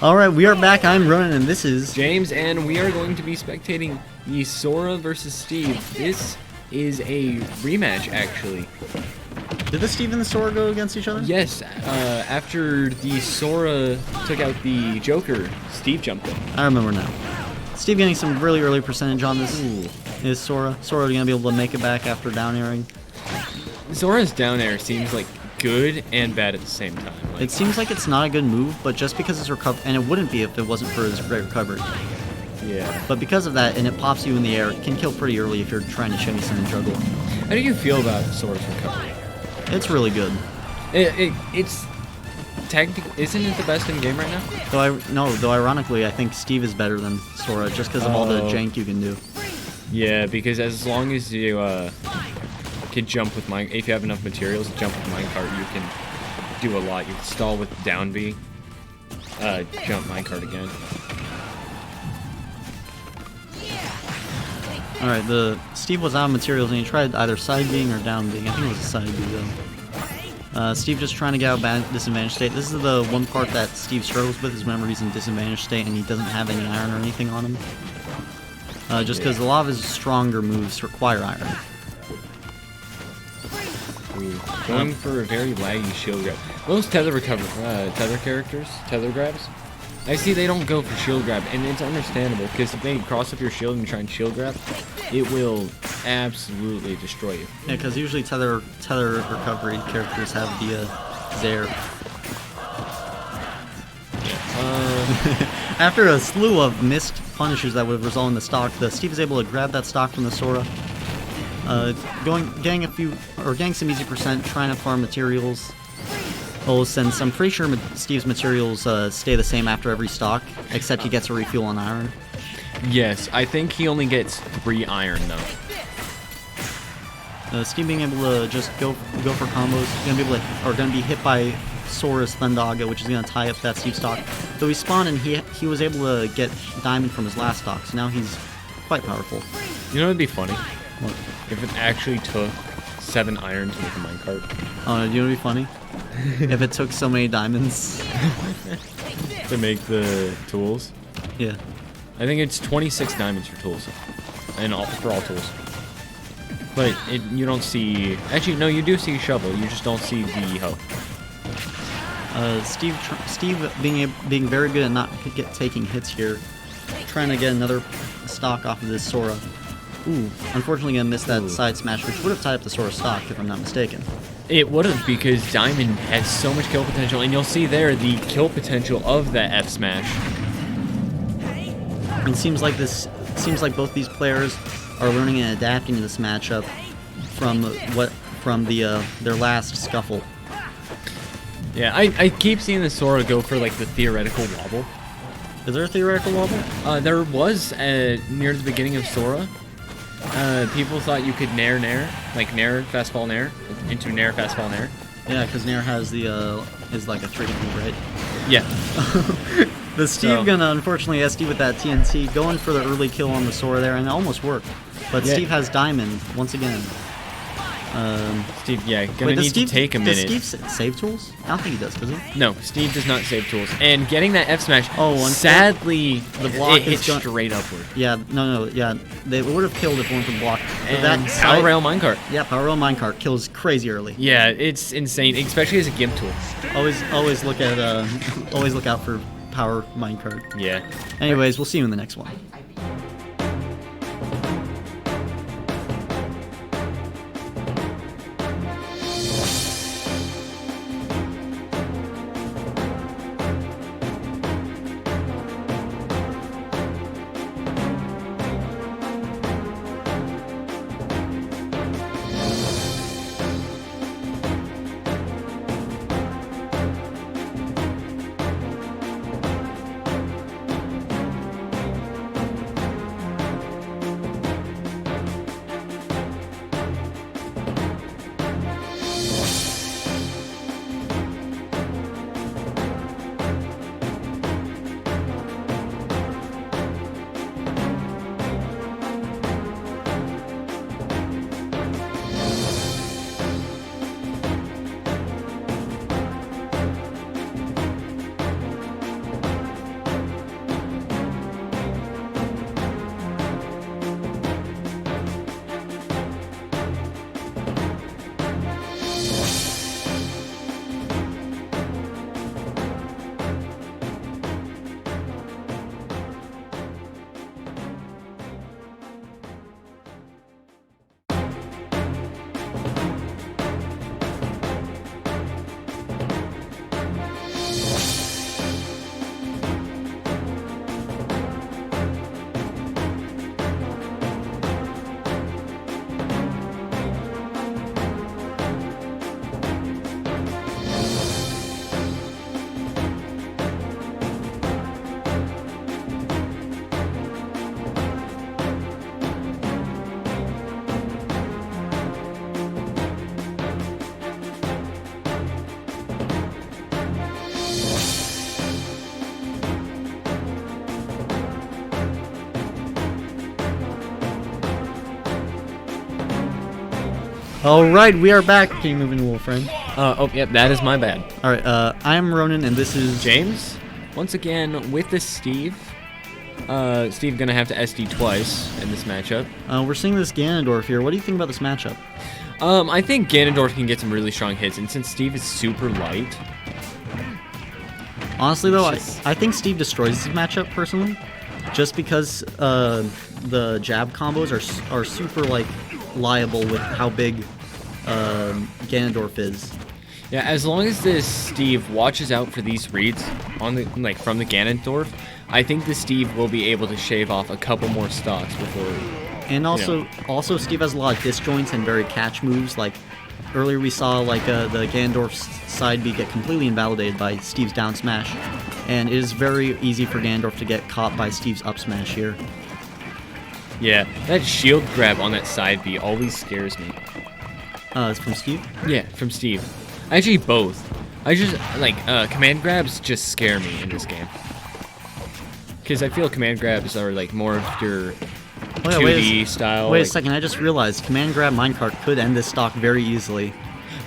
All right, we are back. I'm Ronan, and this is James, and we are going to be spectating the Sora versus Steve. This is a rematch, actually. Did the Steve and the Sora go against each other? Yes, after the Sora took out the Joker, Steve jumped in. I remember now. Steve getting some really early percentage on this. Ooh. Is Sora gonna be able to make it back after down airing? Sora's down air seems like good and bad at the same time. Like, It seems like it's not a good move, but just because it's recovered, and it wouldn't be if it wasn't for his great recovery. yeah. But because of that, and it pops you in the air, it can kill pretty early if you're trying to shimmy some and juggle. How do you feel about Sora's recovery? It's really good. It's technically, isn't it the best in the game right now? Though ironically, I think Steve is better than Sora just because of all the Oh. jank you can do. Yeah, because as long as you can jump with if you have enough materials to jump with minecart, you can do a lot. You can stall with down B, jump minecart again. All right, Steve was out of materials and he tried either side being or down being. I think it was a side B though. Steve just trying to get out of disadvantage state. This is the one part that Steve struggles with is whenever he's in disadvantage state and he doesn't have any iron or anything on him. Just because a lot of his stronger moves require iron. Ooh, going for a very laggy shield grab. Those tether characters, tether grabs, I see they don't go for shield grab, and it's understandable because if they cross up your shield and try and shield grab, it will absolutely destroy you. Yeah, because usually tether recovery characters have the Zair. After a slew of missed punishers that would have resulted in the stock, Steve is able to grab that stock from the Sora. Getting some easy percent, trying to farm materials. Since I'm pretty sure Steve's materials stay the same after every stock, except he gets a refuel on iron. Yes, I think he only gets 3 iron though. Steve being able to just go for combos, gonna be hit by Sora's Thundaga, which is gonna tie up that Steve stock. Though he spawned and he was able to get diamond from his last stock, so now he's quite powerful. You know what'd be funny? What? If it actually took 7 iron to make a minecart. Oh, you know what'd be funny? If it took so many diamonds. To make the tools. Yeah. I think it's 26 diamonds for tools, and for all tools. But you don't see. Actually, no, you do see a shovel. You just don't see the hoe. Steve being very good at not taking hits here, trying to get another stock off of this Sora. Ooh, unfortunately gonna miss that side smash, which would have tied up the Sora stock if I'm not mistaken. It would have, because Diamond has so much kill potential, and you'll see there the kill potential of that F smash. It seems like both these players are learning and adapting to this matchup from their last scuffle. Yeah, I keep seeing the Sora go for like the theoretical wobble. Is there a theoretical wobble? There was near the beginning of Sora. People thought you could nair, like nair, fast fall nair, into nair, fast fall nair. Yeah, because nair has is like a 3-hit move, right? Yeah. The Steve gonna unfortunately SD with that TNT, going for the early kill on the Sora there, and it almost worked. But Yeah. Steve has diamond once again. Steve, gonna need to take a minute. Does Steve save tools? I don't think he does he? No, Steve does not save tools. And getting that F smash, the sadly, block it hits is going straight upward. Yeah, yeah. They would have killed if it weren't for the block. But And Power Rail Minecart. Yeah, Power Rail Minecart kills crazy early. Yeah, it's insane, especially as a gimp tool. Always look out for Power Minecart. Yeah. Anyways, we'll see you in the next one. All right, we are back. Can you move in a little, friend? Oh, yep, that is my bad. All right, I am Ronan, and this is James, once again with the Steve. Steve gonna have to SD twice in this matchup. We're seeing this Ganondorf here. What do you think about this matchup? I think Ganondorf can get some really strong hits, and since Steve is super light... Honestly, though, I think Steve destroys this matchup, personally. Just because the jab combos are super, like, liable with how big Ganondorf is. Yeah, as long as this Steve watches out for these reads on the from the Ganondorf, I think the Steve will be able to shave off a couple more stocks before... And also Steve has a lot of disjoints and very catch moves. Like, earlier we saw, like, the Ganondorf's side B get completely invalidated by Steve's down smash. And it is very easy for Ganondorf to get caught by Steve's up smash here. Yeah, that shield grab on that side B always scares me. It's from Steve? Yeah, from Steve. Actually, both. I just, command grabs just scare me in this game. Because I feel command grabs are, like, more of your 2D style. Wait a second, I just realized command grab minecart could end this stock very easily.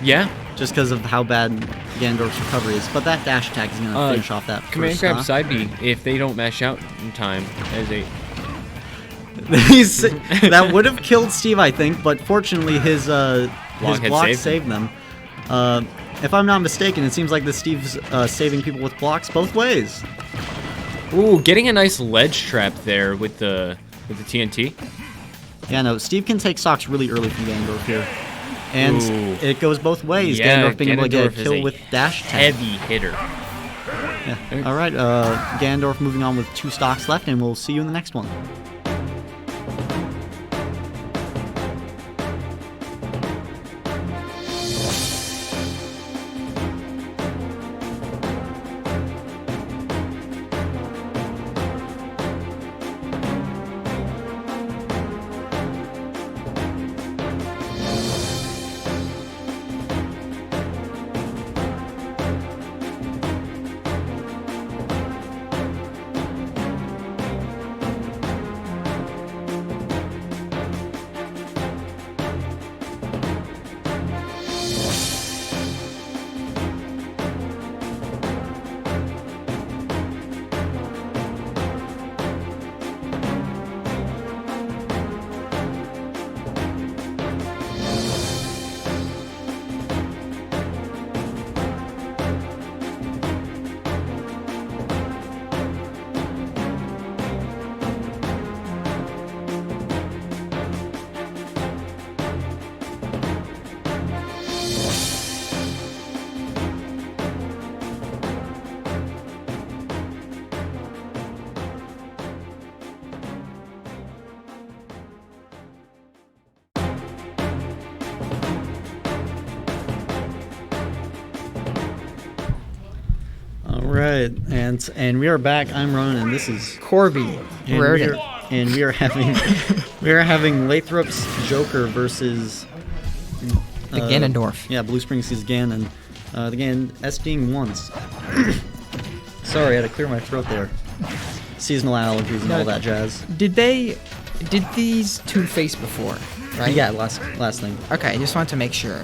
Yeah? Just because of how bad Ganondorf's recovery is. But that dash attack is going to finish off that command first grab stock. side B, if they don't mash out in time, as a... That would have killed Steve, I think, but fortunately his block saved them. If I'm not mistaken, it seems like the Steve's saving people with blocks both ways. Ooh, getting a nice ledge trap there with the TNT. Yeah, no, Steve can take stocks really early from Ganondorf here. And it goes both ways. Yeah, Ganondorf being able to get a Ganondorf is kill a with dash attack. heavy hitter. Yeah. Alright, Ganondorf moving on with 2 stocks left, and we'll see you in the next one. Alright, and we are back. I'm Ronan, and this is Corby. and we are having Lathrop's Joker versus The Ganondorf. Yeah, Blue Springs' Ganon. The Ganon SDing once. Sorry, I had to clear my throat there. Seasonal allergies and all that jazz. Did these two face before? Right? Yeah, last thing. Okay, I just wanted to make sure.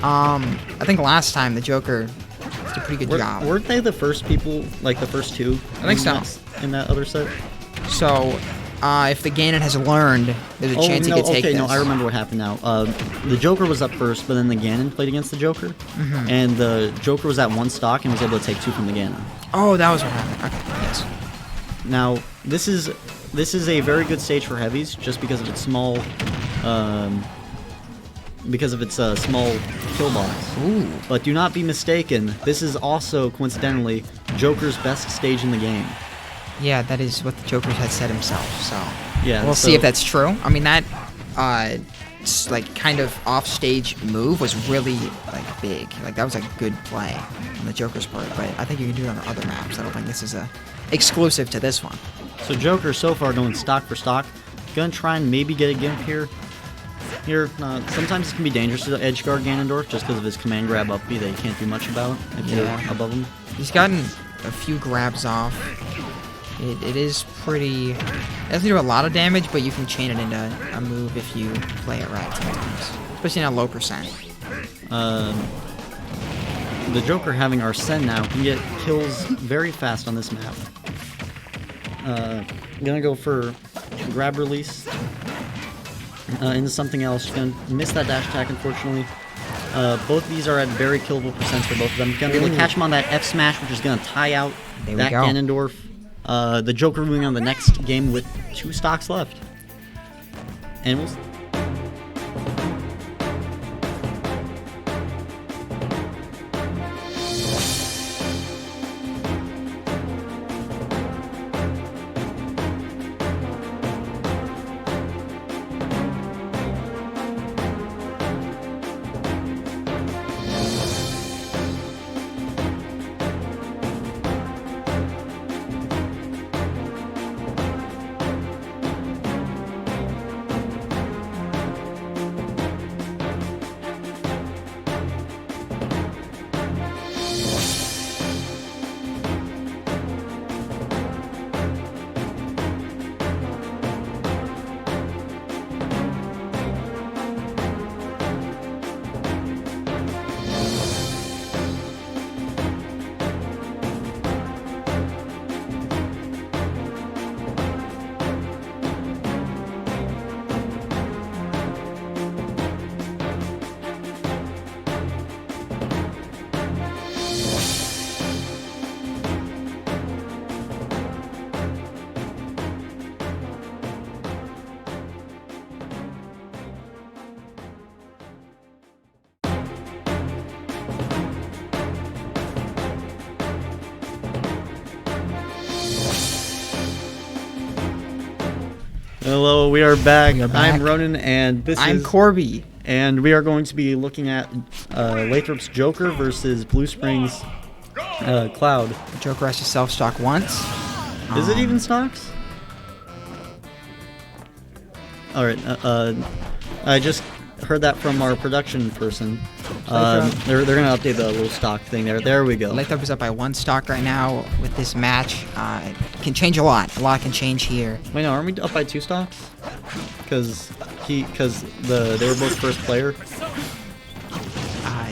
I think last time the Joker did a pretty good job. Weren't they the first people, like the first two? I think so. In that other set? So, if the Ganon has learned, there's a chance he could take this. No, I remember what happened now. The Joker was up first, but then the Ganon played against the Joker. And the Joker was at 1 stock and was able to take 2 from the Ganon. Oh, that was what happened. Okay, yes. Now, this is a very good stage for heavies, just because of its small, small kill box. Ooh. But do not be mistaken, this is also, coincidentally, Joker's best stage in the game. Yeah, that is what the Joker had said himself, so... Yeah, we'll see if that's true. I mean, that, like, kind of off-stage move was really, like, big. Like, that was a good play on the Joker's part, but I think you can do it on other maps. I don't think this is exclusive to this one. So Joker so far going stock for stock. Gonna try and maybe get a Gimp here. Sometimes it can be dangerous to edgeguard Ganondorf just because of his command grab up B that you can't do much about if you're above him. He's gotten a few grabs off. It is pretty... It doesn't do a lot of damage, but you can chain it into a move if you play it right sometimes. especially in a low percent. The Joker having Arsene now can get kills very fast on this map. Gonna go for grab release into something else. Gonna miss that dash attack, unfortunately. Both these are at very killable percents for both of them. Gonna be able to catch him on that F smash, which is gonna tie out that Ganondorf. The Joker moving on the next game with 2 stocks left. And we'll... Hello, we are back. I'm Ronan, and I'm Corby. And we are going to be looking at Lathrop's Joker versus Blue Springs Cloud. The Joker has to self-stock once. Is it even stocks? Alright, I just heard that from our production person. They're gonna update the little stock thing there. There we go. Lathrop is up by 1 stock right now with this match. It can change a lot. A lot can change here. Wait, no, aren't we up by 2 stocks? Because they were both first player.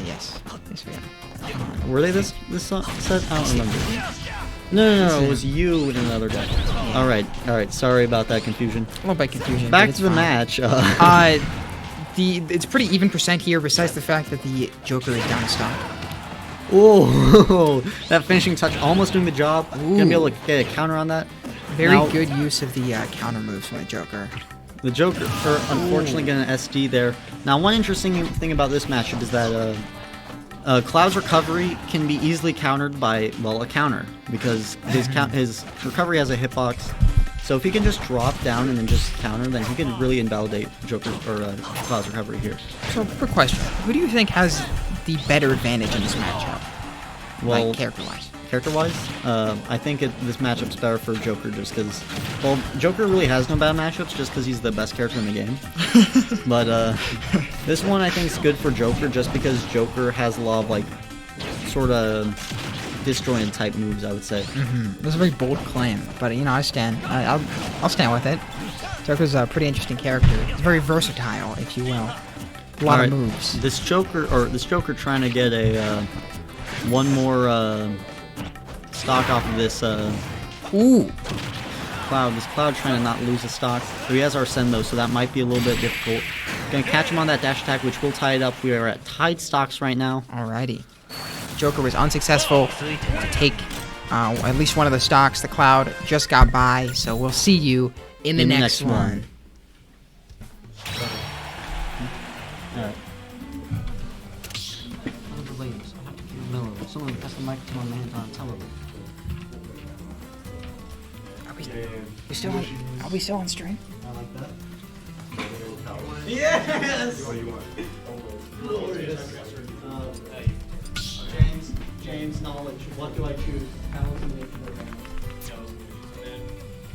Yes. Yes, we are. Were they this set? I don't remember. No, it was you and another guy. Yeah. All right. Sorry about that confusion. A little bit confusion. Back to the match. It's pretty even percent here, besides the fact that the Joker is down a stock. Oh, that finishing touch almost doing the job. Gonna be able to get a counter on that. Very good use of the counter moves from the Joker. The Joker, unfortunately, getting an SD there. Now, one interesting thing about this matchup is that Cloud's recovery can be easily countered by, well, a counter, because his recovery has a hitbox. So if he can just drop down and then just counter, then he can really invalidate Joker's or Cloud's recovery here. So, quick question: who do you think has the better advantage in this matchup? Well, like character-wise. Character-wise, I think this matchup's better for Joker just because, well, Joker really has no bad matchups just because he's the best character in the game. But this one I think is good for Joker just because Joker has a lot of like sort of disjointed type moves, I would say. That's a very bold claim, but I stand. I'll stand with it. Joker's a pretty interesting character. He's very versatile, if you will. A lot of moves. This Joker trying to get a one more stock off of this Cloud. This Cloud trying to not lose a stock. So he has Arsene though, so that might be a little bit difficult. Gonna catch him on that dash attack, which will tie it up. We are at tied stocks right now. Alrighty. Joker was unsuccessful to take at least one of the stocks. The Cloud just got by, so we'll see you in the next one. Alright. Someone pass the mic to my man on television. Are we still on stream? I like that. Yes! James, knowledge. What do I choose?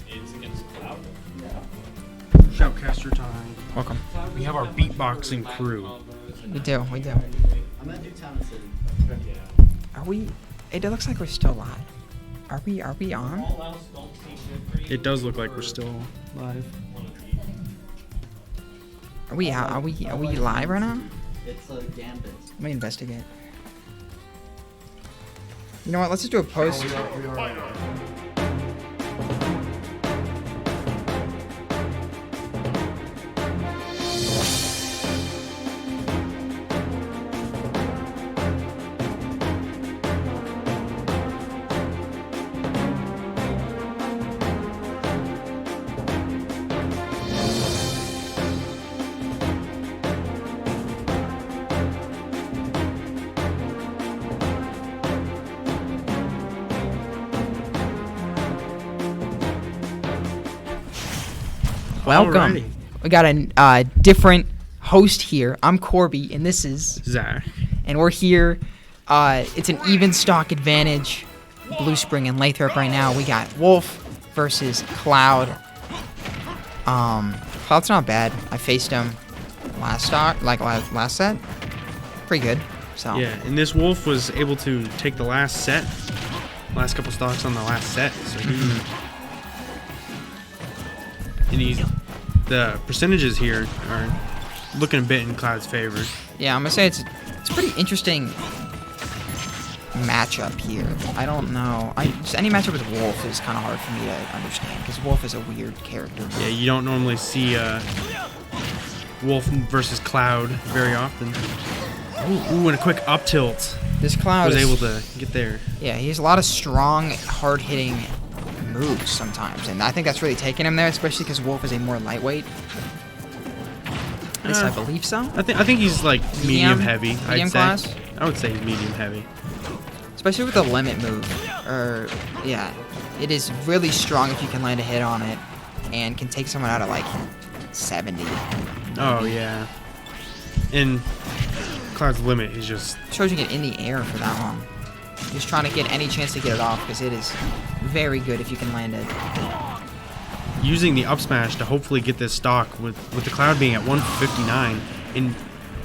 It's against Cloud. Yeah. Shoutcaster time. Welcome. We have our beatboxing crew. We do. I'm gonna do Town and City. Are we? It looks like we're still live. Are we on? It does look like we're still live. Are we out? Are we live right now? It's a gambit. Let me investigate. You know what? Let's just do a post. Welcome. Alrighty. We got a different host here. I'm Corby, and this is, Zach. and we're here. It's an even stock advantage. Blue Spring and Lathrop right now. We got Wolf versus Cloud. Cloud's not bad. I faced him last set. Pretty good. So Yeah, and this Wolf was able to take the last couple stocks on the last set. So the percentages here are looking a bit in Cloud's favor. yeah, I'm gonna say it's a pretty interesting matchup here. I don't know. Just any matchup with Wolf is kind of hard for me to understand because Wolf is a weird character. Yeah, you don't normally see Wolf versus Cloud very often. Ooh, and a quick up tilt. This Cloud Was is able to get there. Yeah, he has a lot of strong, hard-hitting moves sometimes, and I think that's really taken him there, especially because Wolf is a more lightweight. At least I believe so. I think he's like medium heavy. Medium I'd class? say. I would say he's medium heavy. Especially with the limit move. Yeah, it is really strong if you can land a hit on it, and can take someone out at like 70. Oh yeah. And Cloud's limit is just Shows you get in the air for that long. Just trying to get any chance to get it off because it is very good if you can land it. using the up smash to hopefully get this stock with the Cloud being at 159 and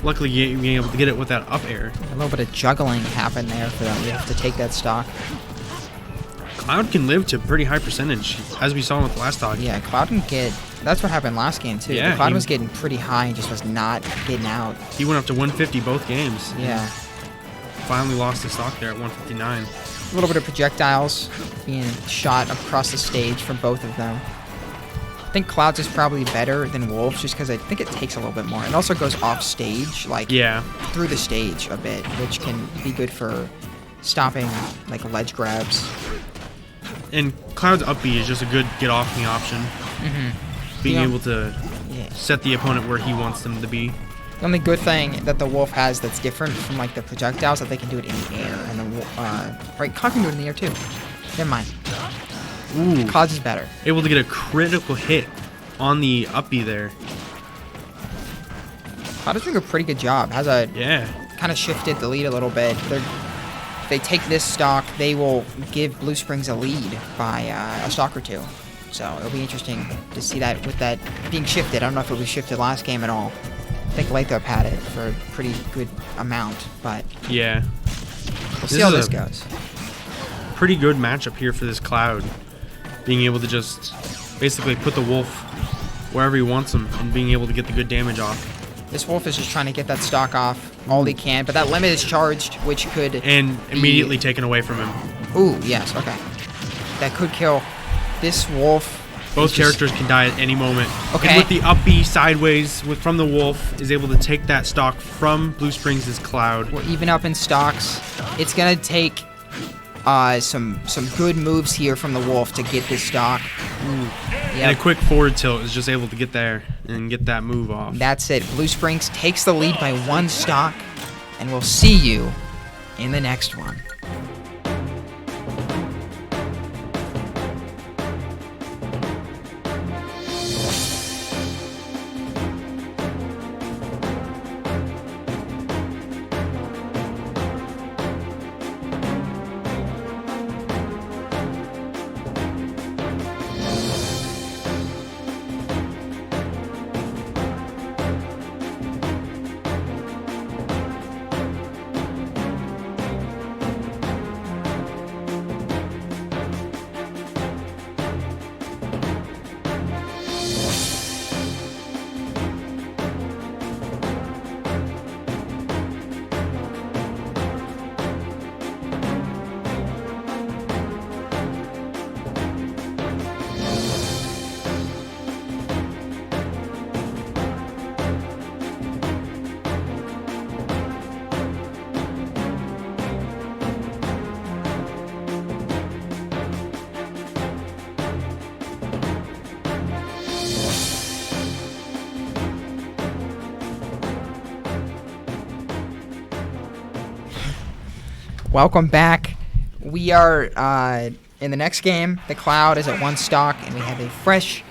luckily being able to get it with that up air. A little bit of juggling happened there for that. We have to take that stock. Cloud can live to a pretty high percentage, as we saw with the last stock. Yeah, Cloud can get. That's what happened last game too. Yeah, Cloud he- was getting pretty high and just was not getting out. He went up to 150 both games. Yeah, Finally lost the stock there at 159. a little bit of projectiles being shot across the stage from both of them. I think Cloud's is probably better than Wolf's just because I think it takes a little bit more. It also goes off stage, like Yeah. through the stage a bit, which can be good for stopping like ledge grabs. And Cloud's up B is just a good get off me option. Being Yeah. able to Yeah. set the opponent where he wants them to be. The only good thing that the Wolf has that's different from like the projectiles that they can do it in the air, and the right, Cloud can do it in the air too. Never mind. Ooh. Cloud's is better. Able to get a critical hit on the up B there. Cloud is doing a pretty good job. Has a Yeah. kind of shifted the lead a little bit. If they take this stock, they will give Blue Springs a lead by a stock or two. So it'll be interesting to see that with that being shifted. I don't know if it was shifted last game at all. I think Lathrop had it for a pretty good amount, but Yeah. we'll see how is this goes. Pretty good matchup here for this Cloud. Being able to just basically put the Wolf wherever he wants him and being able to get the good damage off. This Wolf is just trying to get that stock off all he can, but that limit is charged, which could... And immediately taken away from him. Ooh, yes, okay. That could kill. This Wolf... Both is just- characters can die at any moment. Okay. And with the up B sideways from the Wolf, is able to take that stock from Blue Springs' Cloud. We're even up in stocks. It's gonna take some good moves here from the Wolf to get this stock. And Yeah, a quick forward tilt is just able to get there and get that move off. that's it. Blue Springs takes the lead by one stock, and we'll see you in the next one. Welcome back. We are in the next game. The Cloud is at 1 stock, and we have a fresh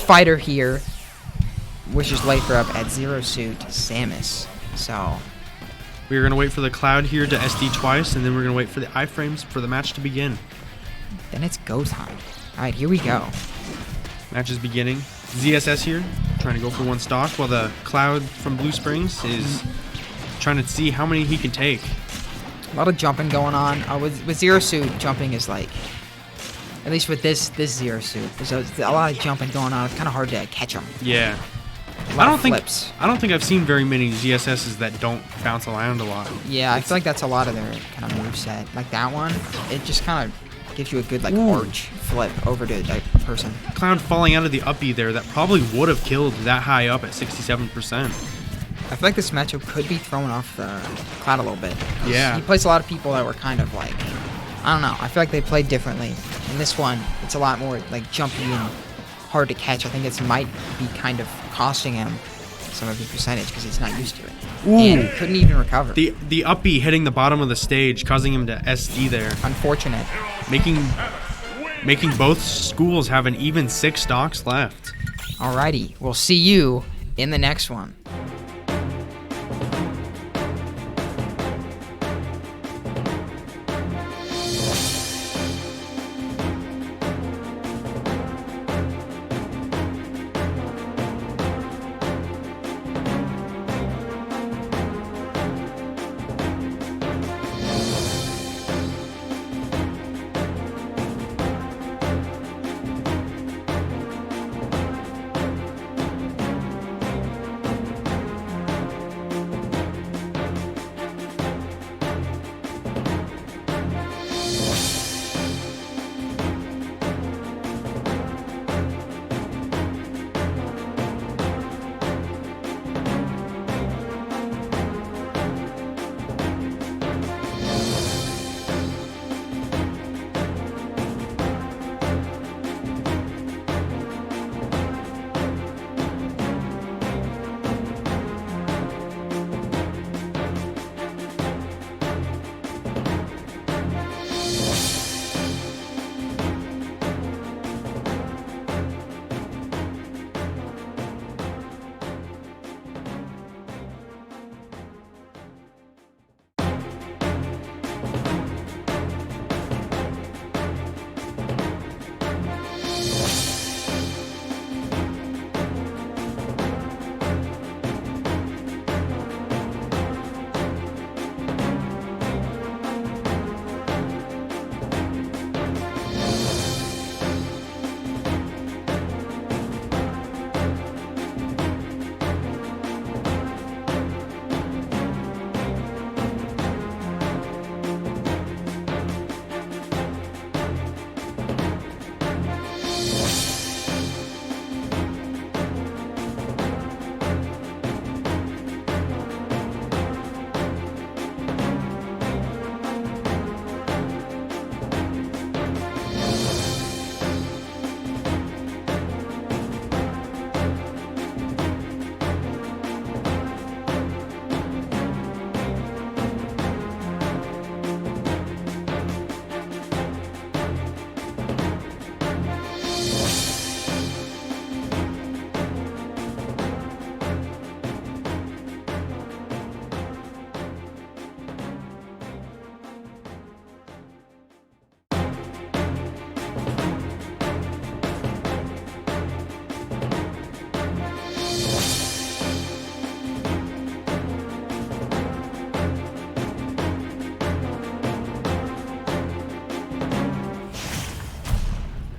fighter here, which is Lathrop at 0 suit, Samus. So We're going to wait for the Cloud here to SD twice, and then we're going to wait for the iframes for the match to begin. then it's go time. All right, here we go. Match is beginning. ZSS here, trying to go for 1 stock, while the Cloud from Blue Springs is trying to see how many he can take. A lot of jumping going on. With 0 suit, jumping is like, at least with this 0 suit, there's a lot of jumping going on. It's kind of hard to catch them. Yeah. I don't think I've seen very many ZSSs that don't bounce around a lot. Yeah, I feel like that's a lot of their kind of moveset. Like that one, it just kind of gives you a good like arch flip over to a person. Cloud falling out of the uppie there, that probably would have killed that high up at 67%. I feel like this matchup could be throwing off the Cloud a little bit. Yeah. He plays a lot of people that were kind of like, I don't know. I feel like they played differently. In this one, it's a lot more like jumpy and hard to catch. I think it might be kind of costing him some of the percentage because he's not used to it. And couldn't even recover. The uppie hitting the bottom of the stage, causing him to SD there, Unfortunate. making both schools have an even 6 stocks left. Alrighty, we'll see you in the next one.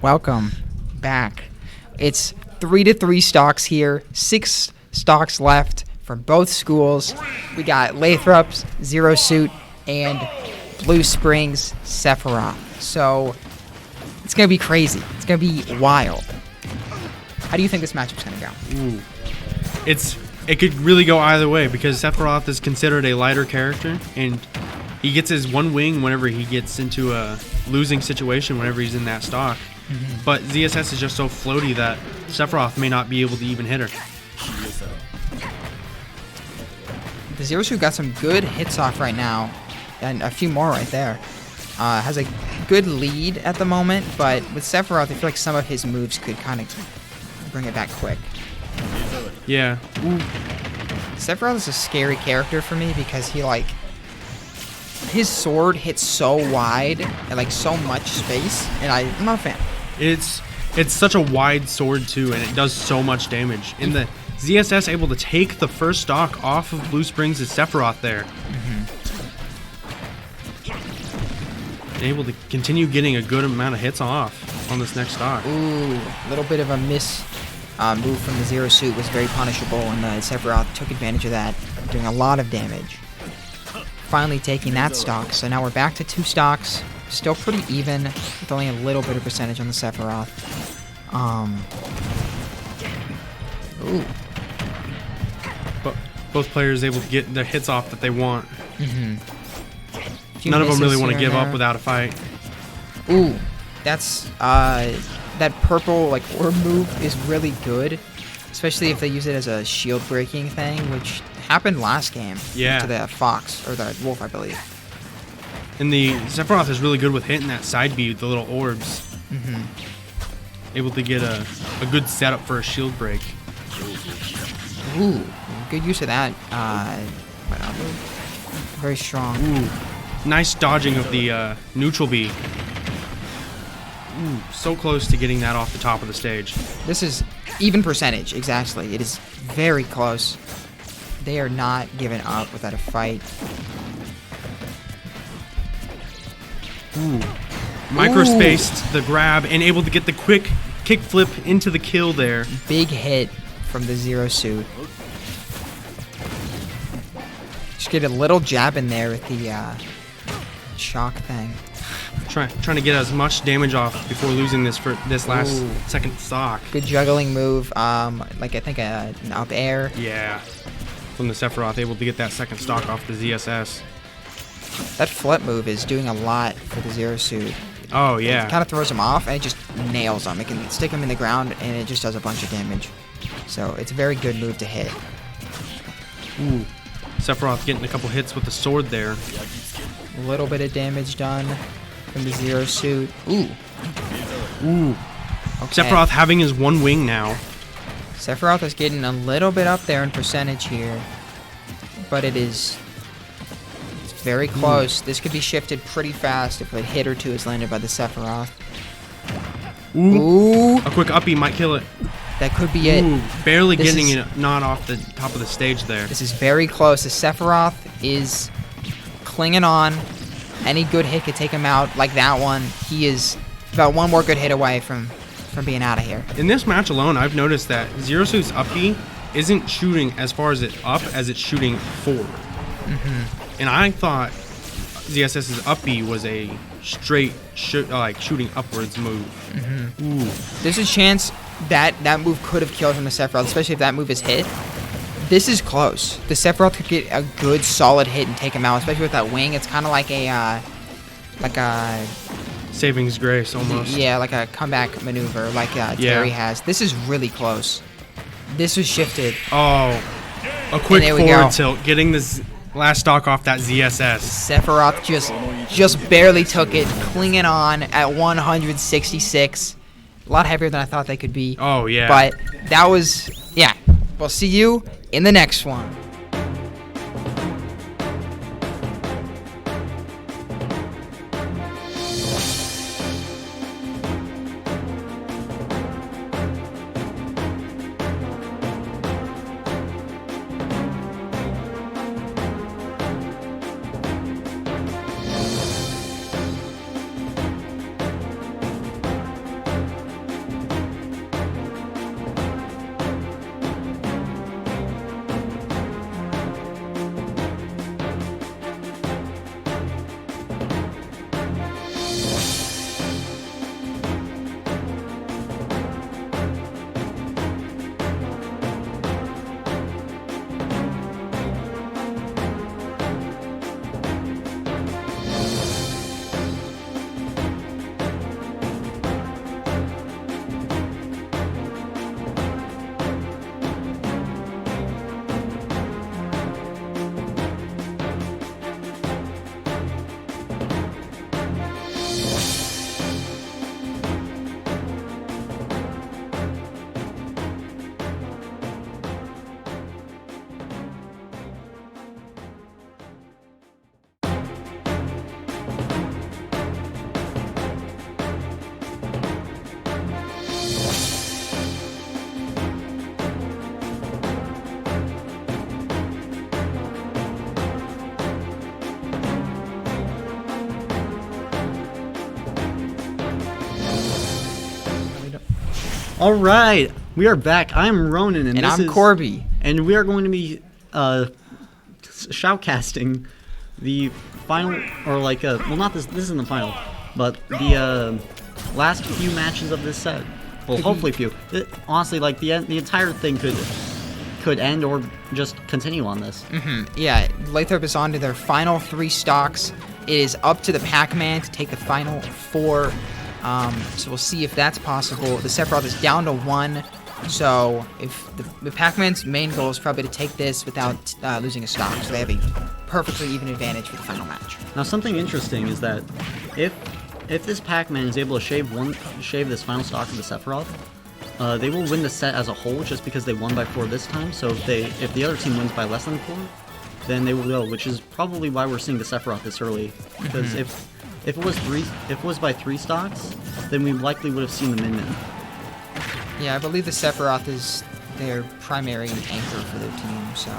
Welcome back. It's 3-3 stocks here, 6 stocks left from both schools. We got Lathrop's 0 suit and Blue Springs Sephiroth. So it's gonna be crazy. It's gonna be wild. How do you think this matchup's gonna go? Ooh. It could really go either way because Sephiroth is considered a lighter character and he gets his one wing whenever he gets into a losing situation whenever he's in that stock. But ZSS is just so floaty that Sephiroth may not be able to even hit her. The 0 suit got some good hits off right now. and a few more right there. Has a good lead at the moment, but with Sephiroth, I feel like some of his moves could kind of bring it back quick. Yeah. Ooh. Sephiroth is a scary character for me because he, like, his sword hits so wide and, like, so much space, and I'm not a fan. It's such a wide sword too, and it does so much damage. In the ZSS, able to take the first stock off of Blue Springs' Sephiroth there. And able to continue getting a good amount of hits off on this next stock. Ooh, a little bit of a miss move from the Zero Suit was very punishable, and the Sephiroth took advantage of that, doing a lot of damage. Finally taking that stock, so now we're back to 2 stocks. Still pretty even, with only a little bit of percentage on the Sephiroth. Ooh. But both players able to get the hits off that they want. Few None of them really misses want to here give and up there. without a fight. Ooh, that's that purple like orb move is really good, especially if they use it as a shield breaking thing, which happened last game. Yeah. To the fox or the wolf, I believe. And the Sephiroth is really good with hitting that side B with the little orbs. Able to get a good setup for a shield break. Ooh, good use of that. Move. Very strong. Ooh, nice dodging of the neutral B. Ooh, so close to getting that off the top of the stage. This is even percentage, exactly. It is very close. They are not giving up without a fight. Ooh. Microspaced the grab and able to get the quick kick flip into the kill there. Big hit from the Zero Suit. Just get a little jab in there with the shock thing. Trying to get as much damage off before losing this for this last Ooh. second stock. Good juggling move. Like I think an up air. Yeah. From the Sephiroth, able to get that second stock off the ZSS. That flip move is doing a lot for the Zero Suit. Oh, yeah. It kind of throws him off and it just nails him. It can stick him in the ground and it just does a bunch of damage. So it's a very good move to hit. Ooh. Sephiroth getting a couple hits with the sword there. A little bit of damage done from the Zero Suit. Ooh. Ooh. Okay. Sephiroth having his one wing now. Sephiroth is getting a little bit up there in percentage here. But it's very close. This could be shifted pretty fast if a hit or two is landed by the Sephiroth. Ooh. A quick uppie might kill it. That could be it. Ooh, barely This getting is- it not off the top of the stage there. This is very close. The Sephiroth is clinging on. Any good hit could take him out. Like that one. He is about one more good hit away from being out of here. In this match alone, I've noticed that Zero Suit's uppie isn't shooting as far as it's up as it's shooting forward. And I thought ZSS's uppie was a straight shooting upwards move. Ooh. There's a chance that move could have killed from the Sephiroth, especially if that move is hit. This is close. The Sephiroth could get a good solid hit and take him out, especially with that wing. It's kind of like a Savings grace almost. yeah, like a comeback maneuver, like Terry has. This is really close. This was shifted. Oh, a quick there we forward go. tilt, getting this last stock off that ZSS. Sephiroth just barely took it, clinging on at 166. A lot heavier than I thought they could be. Oh, yeah. But that was, yeah. We'll see you in the next one. All right, we are back. I'm Ronan, and And this I'm is Corby. and we are going to be shoutcasting the final, or like, well, not this. This isn't the final, but the last few matches of this set. Well, hopefully few. Honestly, like the entire thing could end or just continue on this. Yeah, Lathrop is on to their final 3 stocks. It is up to the Pac-Man to take the final 4. So we'll see if that's possible. The Sephiroth is down to 1. So if the Pac-Man's main goal is probably to take this without losing a stock. So they have a perfectly even advantage for the final match. Now, something interesting is that if this Pac-Man is able to shave this final stock of the Sephiroth, they will win the set as a whole just because they won by 4 this time. So if the other team wins by less than 4, then they will go, which is probably why we're seeing the Sephiroth this early. Because if it was by 3 stocks, then we likely would have seen the Min. Yeah, I believe the Sephiroth is their primary anchor for their team. So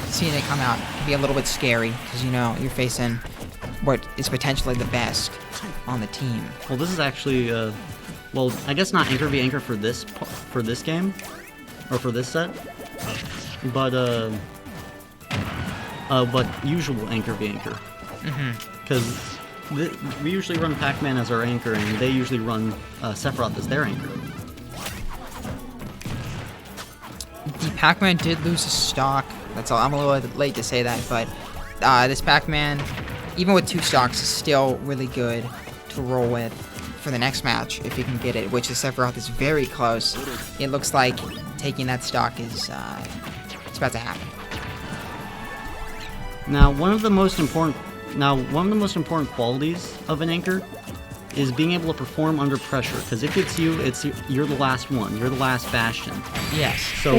seeing it come out can be a little bit scary because you're facing what is potentially the best on the team. Well, this is actually, well, I guess not anchor v anchor for this game, or for this set, but usual anchor v anchor. Because we usually run Pac-Man as our anchor, and they usually run Sephiroth as their anchor. The Pac-Man did lose a stock. That's all. I'm a little late to say that, but this Pac-Man, even with 2 stocks, is still really good to roll with for the next match if you can get it, which the Sephiroth is very close. It looks like taking that stock is it's about to happen. Now, one of the most important qualities of an anchor is being able to perform under pressure. Because if it's you're the last one. You're the last bastion. Yes. So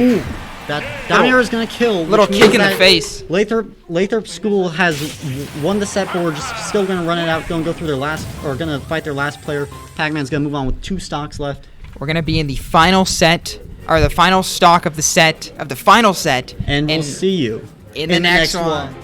that down air is gonna kill. Little which kick means in the that face. Lathrop School has won the set, but we're just still gonna run it out. Gonna go through their last, or gonna fight their last player. Pac-Man's gonna move on with 2 stocks left. We're gonna be in the final set, or the final stock of the set of the final set, And we'll see you in the next one.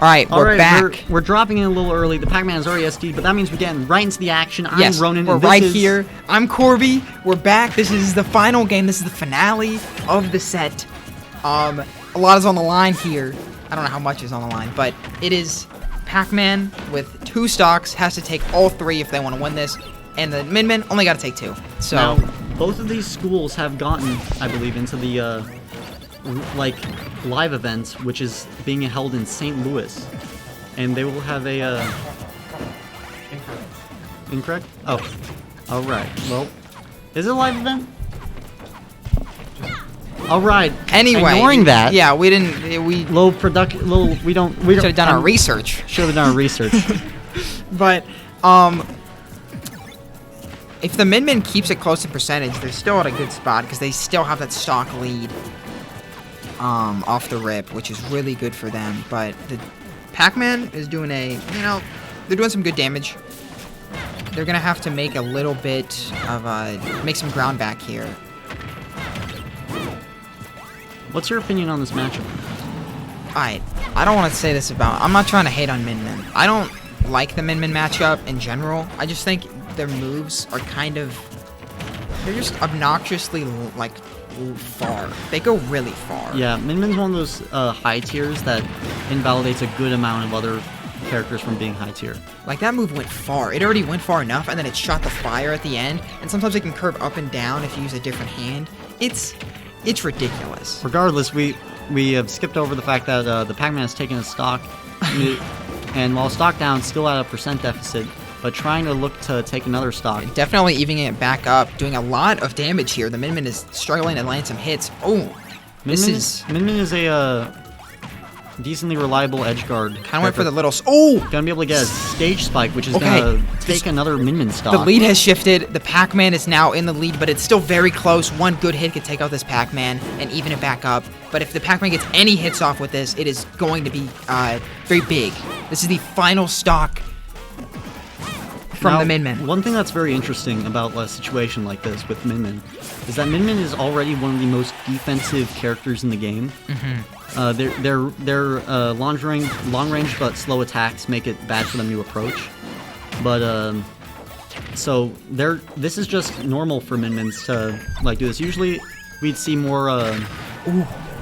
All right, we're back. We're dropping in a little early. The Pac-Man is already SD, but that means we're getting right into the action. Yes, I'm Ronan. we're and this right is... here. I'm Corby. We're back. This is the final game. This is the finale of the set. A lot is on the line here. I don't know how much is on the line, but it is Pac-Man with 2 stocks, has to take all 3 if they want to win this, and the Min only got to take 2. So now, both of these schools have gotten, I believe, into the live events, which is being held in St. Louis, and they will have a incorrect. Oh, all right. Well, is it a live event? All right. Anyway, ignoring that. Yeah, we didn't. We Low production. Low. We don't. should have done our research. Should have done our research. But if the Min keeps it close in percentage, they're still at a good spot because they still have that stock lead off the rip, which is really good for them. But the Pac-Man is doing they're doing some good damage. They're gonna have to make a little bit of make some ground back here. What's your opinion on this matchup? I don't want to say this about. I'm not trying to hate on Min. I don't like the Min matchup in general. I just think their moves are they're just obnoxiously like far. They go really far. Yeah, Min-Min's one of those high tiers that invalidates a good amount of other characters from being high tier. Like that move went far. It already went far enough, and then it shot the fire at the end. And sometimes it can curve up and down if you use a different hand. It's ridiculous. Regardless, we have skipped over the fact that the Pac-Man has taken a stock, and while stock down, still at a percent deficit, but trying to look to take another stock. Definitely evening it back up, doing a lot of damage here. The Min is struggling to land some hits. Oh, Min-Min is a decently reliable edge guard. Kind of went for the little. Oh, gonna be able to get a stage spike, which is gonna take another Min stock. The lead has shifted. The Pac-Man is now in the lead, but it's still very close. One good hit could take out this Pac-Man and even it back up. But if the Pac-Man gets any hits off with this, it is going to be very big. This is the final stock from the Min. One thing that's very interesting about a situation like this with Min is that Min is already one of the most defensive characters in the game. Their long range but slow attacks make it bad for them to approach. But so this is just normal for Min-Mins to like do this. Usually we'd see more.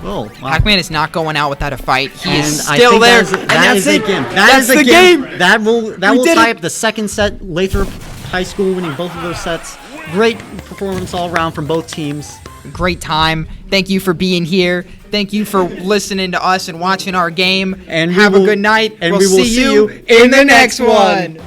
Oh, wow. Pac-Man is not going out without a fight. He is I still think there. That is a game. That's the game. That will tie up the second set. Lathrop High School winning both of those sets. Great performance all around from both teams. Great time. Thank you for being here. Thank you for listening to us and watching our game. And have a good night. And we'll see you in the next one.